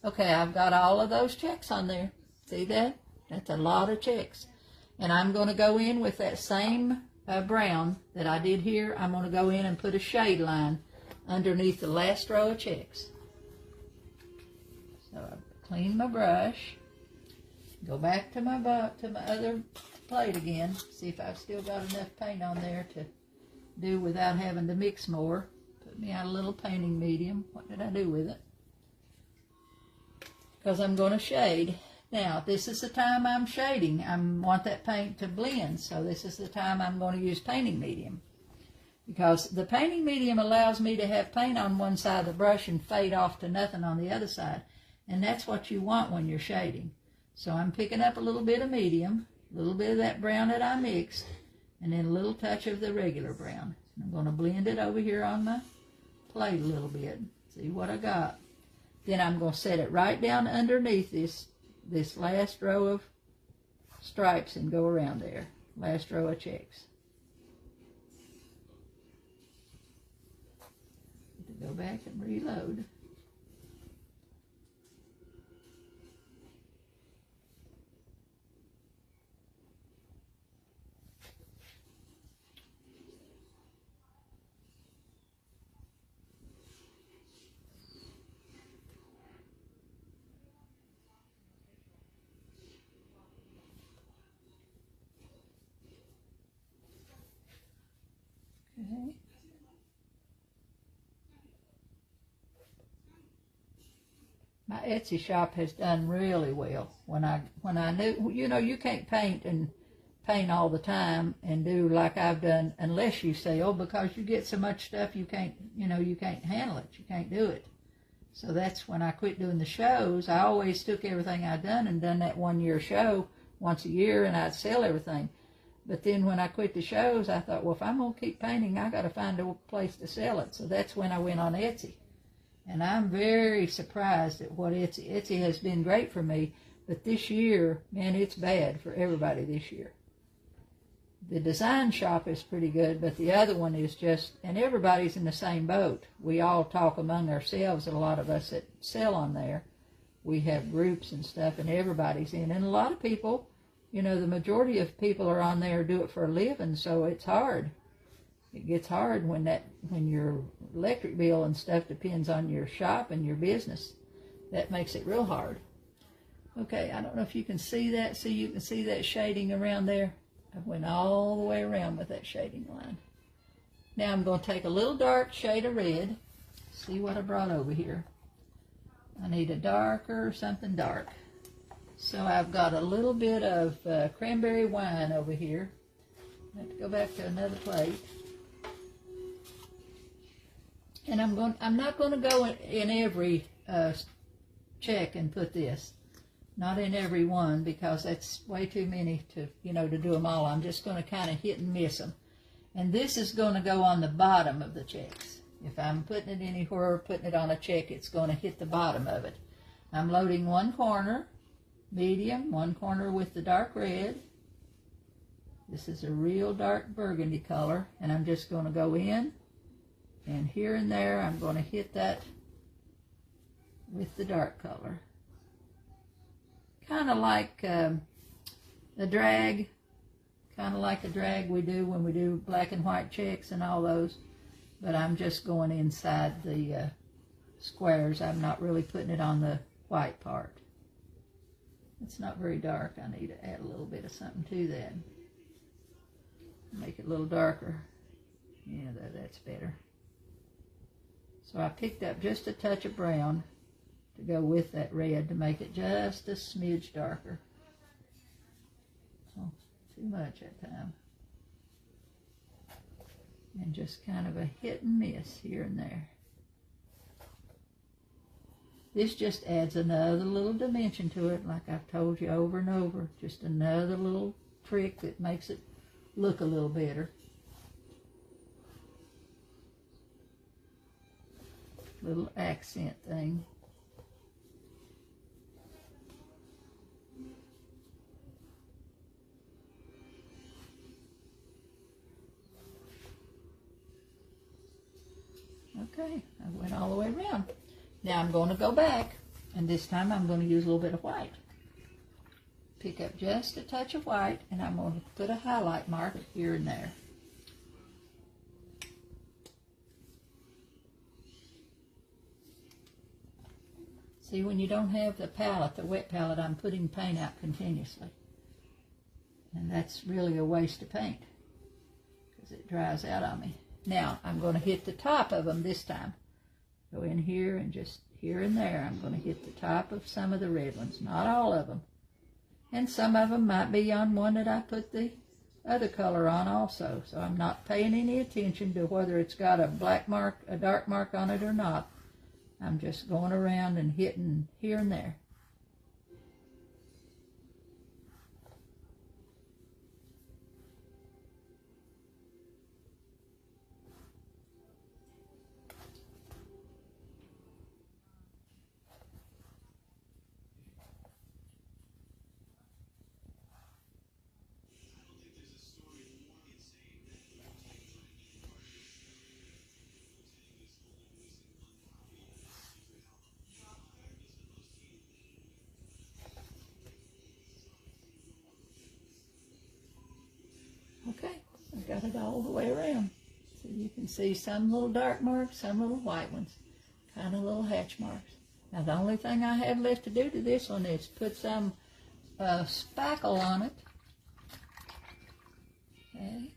S1: Okay, I've got all of those checks on there. See that? That's a lot of checks. And I'm going to go in with that same brown that I did here. I'm going to go in and put a shade line underneath the last row of checks. So I clean my brush, go back to my other plate again, see if I've still got enough paint on there to do without having to mix more. Put me out a little painting medium. What did I do with it? Because I'm going to shade. Now, this is the time I'm shading. I want that paint to blend, so this is the time I'm going to use painting medium. Because the painting medium allows me to have paint on one side of the brush and fade off to nothing on the other side. And that's what you want when you're shading. So I'm picking up a little bit of medium, a little bit of that brown that I mixed, and then a little touch of the regular brown. I'm going to blend it over here on my plate a little bit. See what I got. Then I'm going to set it right down underneath this last row of stripes and go around there. Last row of checks. Go back and reload. Okay. My Etsy shop has done really well. When I knew, you can't paint all the time and do like I've done unless you sell, because you get so much stuff you can't handle it. You can't do it. So that's when I quit doing the shows. I always took everything I'd done and done that 1 year show once a year, and I'd sell everything. But then when I quit the shows, I thought, well, if I'm going to keep painting, I got to find a place to sell it. So that's when I went on Etsy. And I'm very surprised at what Etsy has been great for me. But this year, man, it's bad for everybody this year. The design shop is pretty good, but the other one is just, and everybody's in the same boat. We all talk among ourselves, a lot of us that sell on there. we have groups and stuff, and everybody's in. And a lot of people, you know, the majority of people are on there do it for a living, so it's hard. It gets hard when your electric bill and stuff depends on your shop and your business. That makes it real hard. Okay, I don't know if you can see that. See, you can see that shading around there. I went all the way around with that shading line. Now I'm going to take a little dark shade of red. See what I brought over here. I need a darker, something dark. So I've got a little bit of cranberry wine over here. I have to go back to another plate. And I'm not going to go in every check and put this. Not in every one, because that's way too many to do them all. I'm just going to kind of hit and miss them. And this is going to go on the bottom of the checks. If I'm putting it anywhere, putting it on a check, it's going to hit the bottom of it. I'm loading one corner, medium, one corner with the dark red. This is a real dark burgundy color, and I'm just going to go in, and here and there I'm going to hit that with the dark color. Kind of like a drag, we do when we do black and white checks and all those. But I'm just going inside the squares. I'm not really putting it on the white part. It's not very dark. I need to add a little bit of something to that. Make it a little darker. Yeah, that's better. So I picked up just a touch of brown to go with that red to make it just a smidge darker. Oh, too much that time. And just kind of a hit and miss here and there. This just adds another little dimension to it, like I've told you over and over. Just another little trick that makes it look a little better. Little accent thing. Okay, I went all the way around. Now I'm going to go back, and this time I'm going to use a little bit of white. Pick up just a touch of white, and I'm going to put a highlight mark here and there. See, when you don't have the palette, the wet palette, I'm putting paint out continuously. And that's really a waste of paint, because it dries out on me. Now, I'm going to hit the top of them this time. Go in here and just here and there. I'm going to hit the top of some of the red ones, not all of them. And some of them might be on one that I put the other color on also. So I'm not paying any attention to whether it's got a black mark, a dark mark on it or not. I'm just going around and hitting here and there. Okay, I've got it all the way around. So you can see some little dark marks, some little white ones, kind of little hatch marks. Now the only thing I have left to do to this one is put some spackle on it. Okay.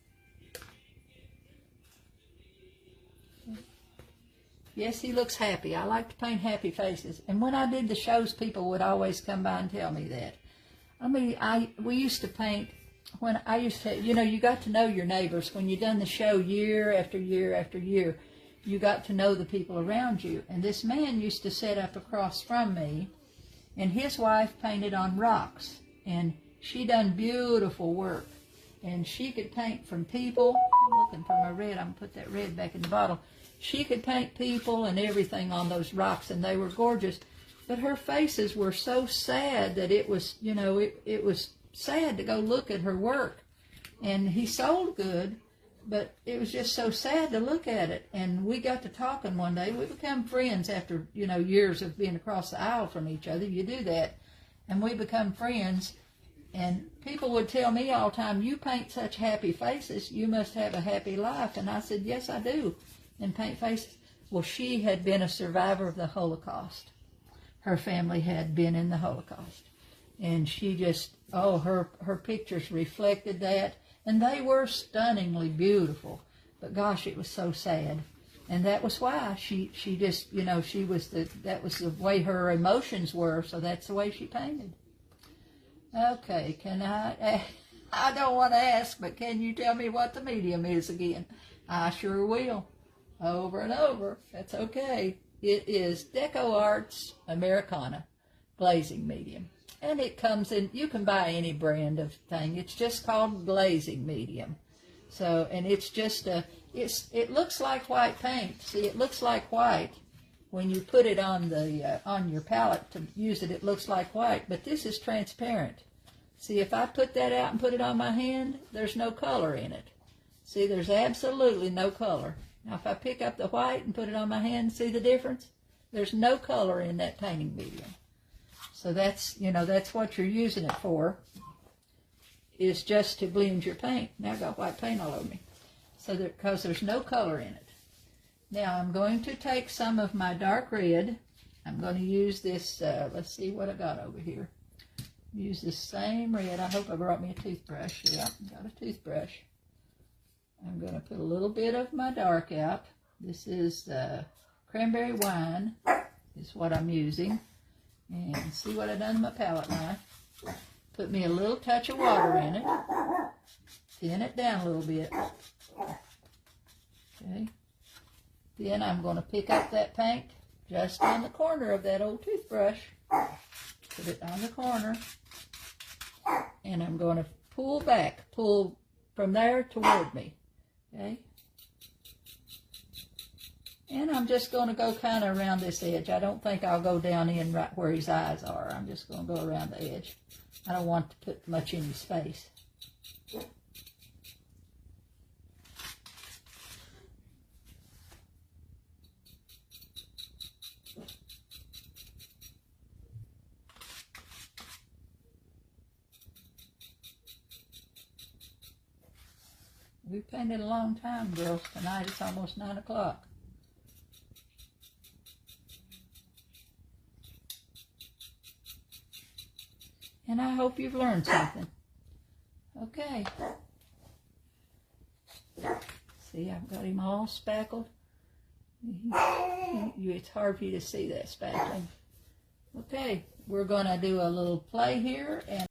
S1: Yes, he looks happy. I like to paint happy faces. And when I did the shows, people would always come by and tell me that. I mean, we used to paint. When I used to, you got to know your neighbors. When you done the show year after year after year, you got to know the people around you. And this man used to sit up across from me, and his wife painted on rocks. And she done beautiful work. And she could paint from people. I'm looking for my red. I'm going to put that red back in the bottle. She could paint people and everything on those rocks, and they were gorgeous. But her faces were so sad that it was, it was sad to go look at her work. And he sold good, But it was just so sad to look at it. And we got to talking one day. We become friends after, years of being across the aisle from each other. You do that. And we become friends. And people would tell me all the time, you paint such happy faces, you must have a happy life. And I said, yes, I do, and paint faces. Well, she had been a survivor of the Holocaust. Her family had been in the Holocaust. And she just, her pictures reflected that. And they were stunningly beautiful. But gosh, it was so sad. And that was why she just, that was the way her emotions were, so that's the way she painted. Okay, I don't want to ask, but can you tell me what the medium is again? I sure will. Over and over. That's okay. It is Deco Arts Americana glazing medium. And it comes in, you can buy any brand of thing. It's just called glazing medium. So, and it's just it looks like white paint. See, it looks like white. When you put it on on your palette to use it, it looks like white, but this is transparent. See, if I put that out and put it on my hand, there's no color in it. See, there's absolutely no color. Now, if I pick up the white and put it on my hand, see the difference? There's no color in that painting medium. So that's, that's what you're using it for, is just to blend your paint. Now I've got white paint all over me. So because there's no color in it. Now I'm going to take some of my dark red. I'm going to use this, let's see what I got over here. Use the same red. I hope I brought me a toothbrush. Yeah, got a toothbrush. I'm going to put a little bit of my dark out. This is cranberry wine is what I'm using. And see what I've done with my palette knife. Put me a little touch of water in it. Thin it down a little bit. Okay. Then I'm going to pick up that paint just on the corner of that old toothbrush. Put it on the corner. And I'm going to pull back. Pull from there toward me. Okay. And I'm just going to go kind of around this edge. I don't think I'll go down in right where his eyes are. I'm just going to go around the edge. I don't want to put much in his face. We've painted a long time, girls. Tonight it's almost 9 o'clock. And I hope you've learned something. Okay. See, I've got him all spackled. It's hard for you to see that spackling. Okay, we're going to do a little play here. And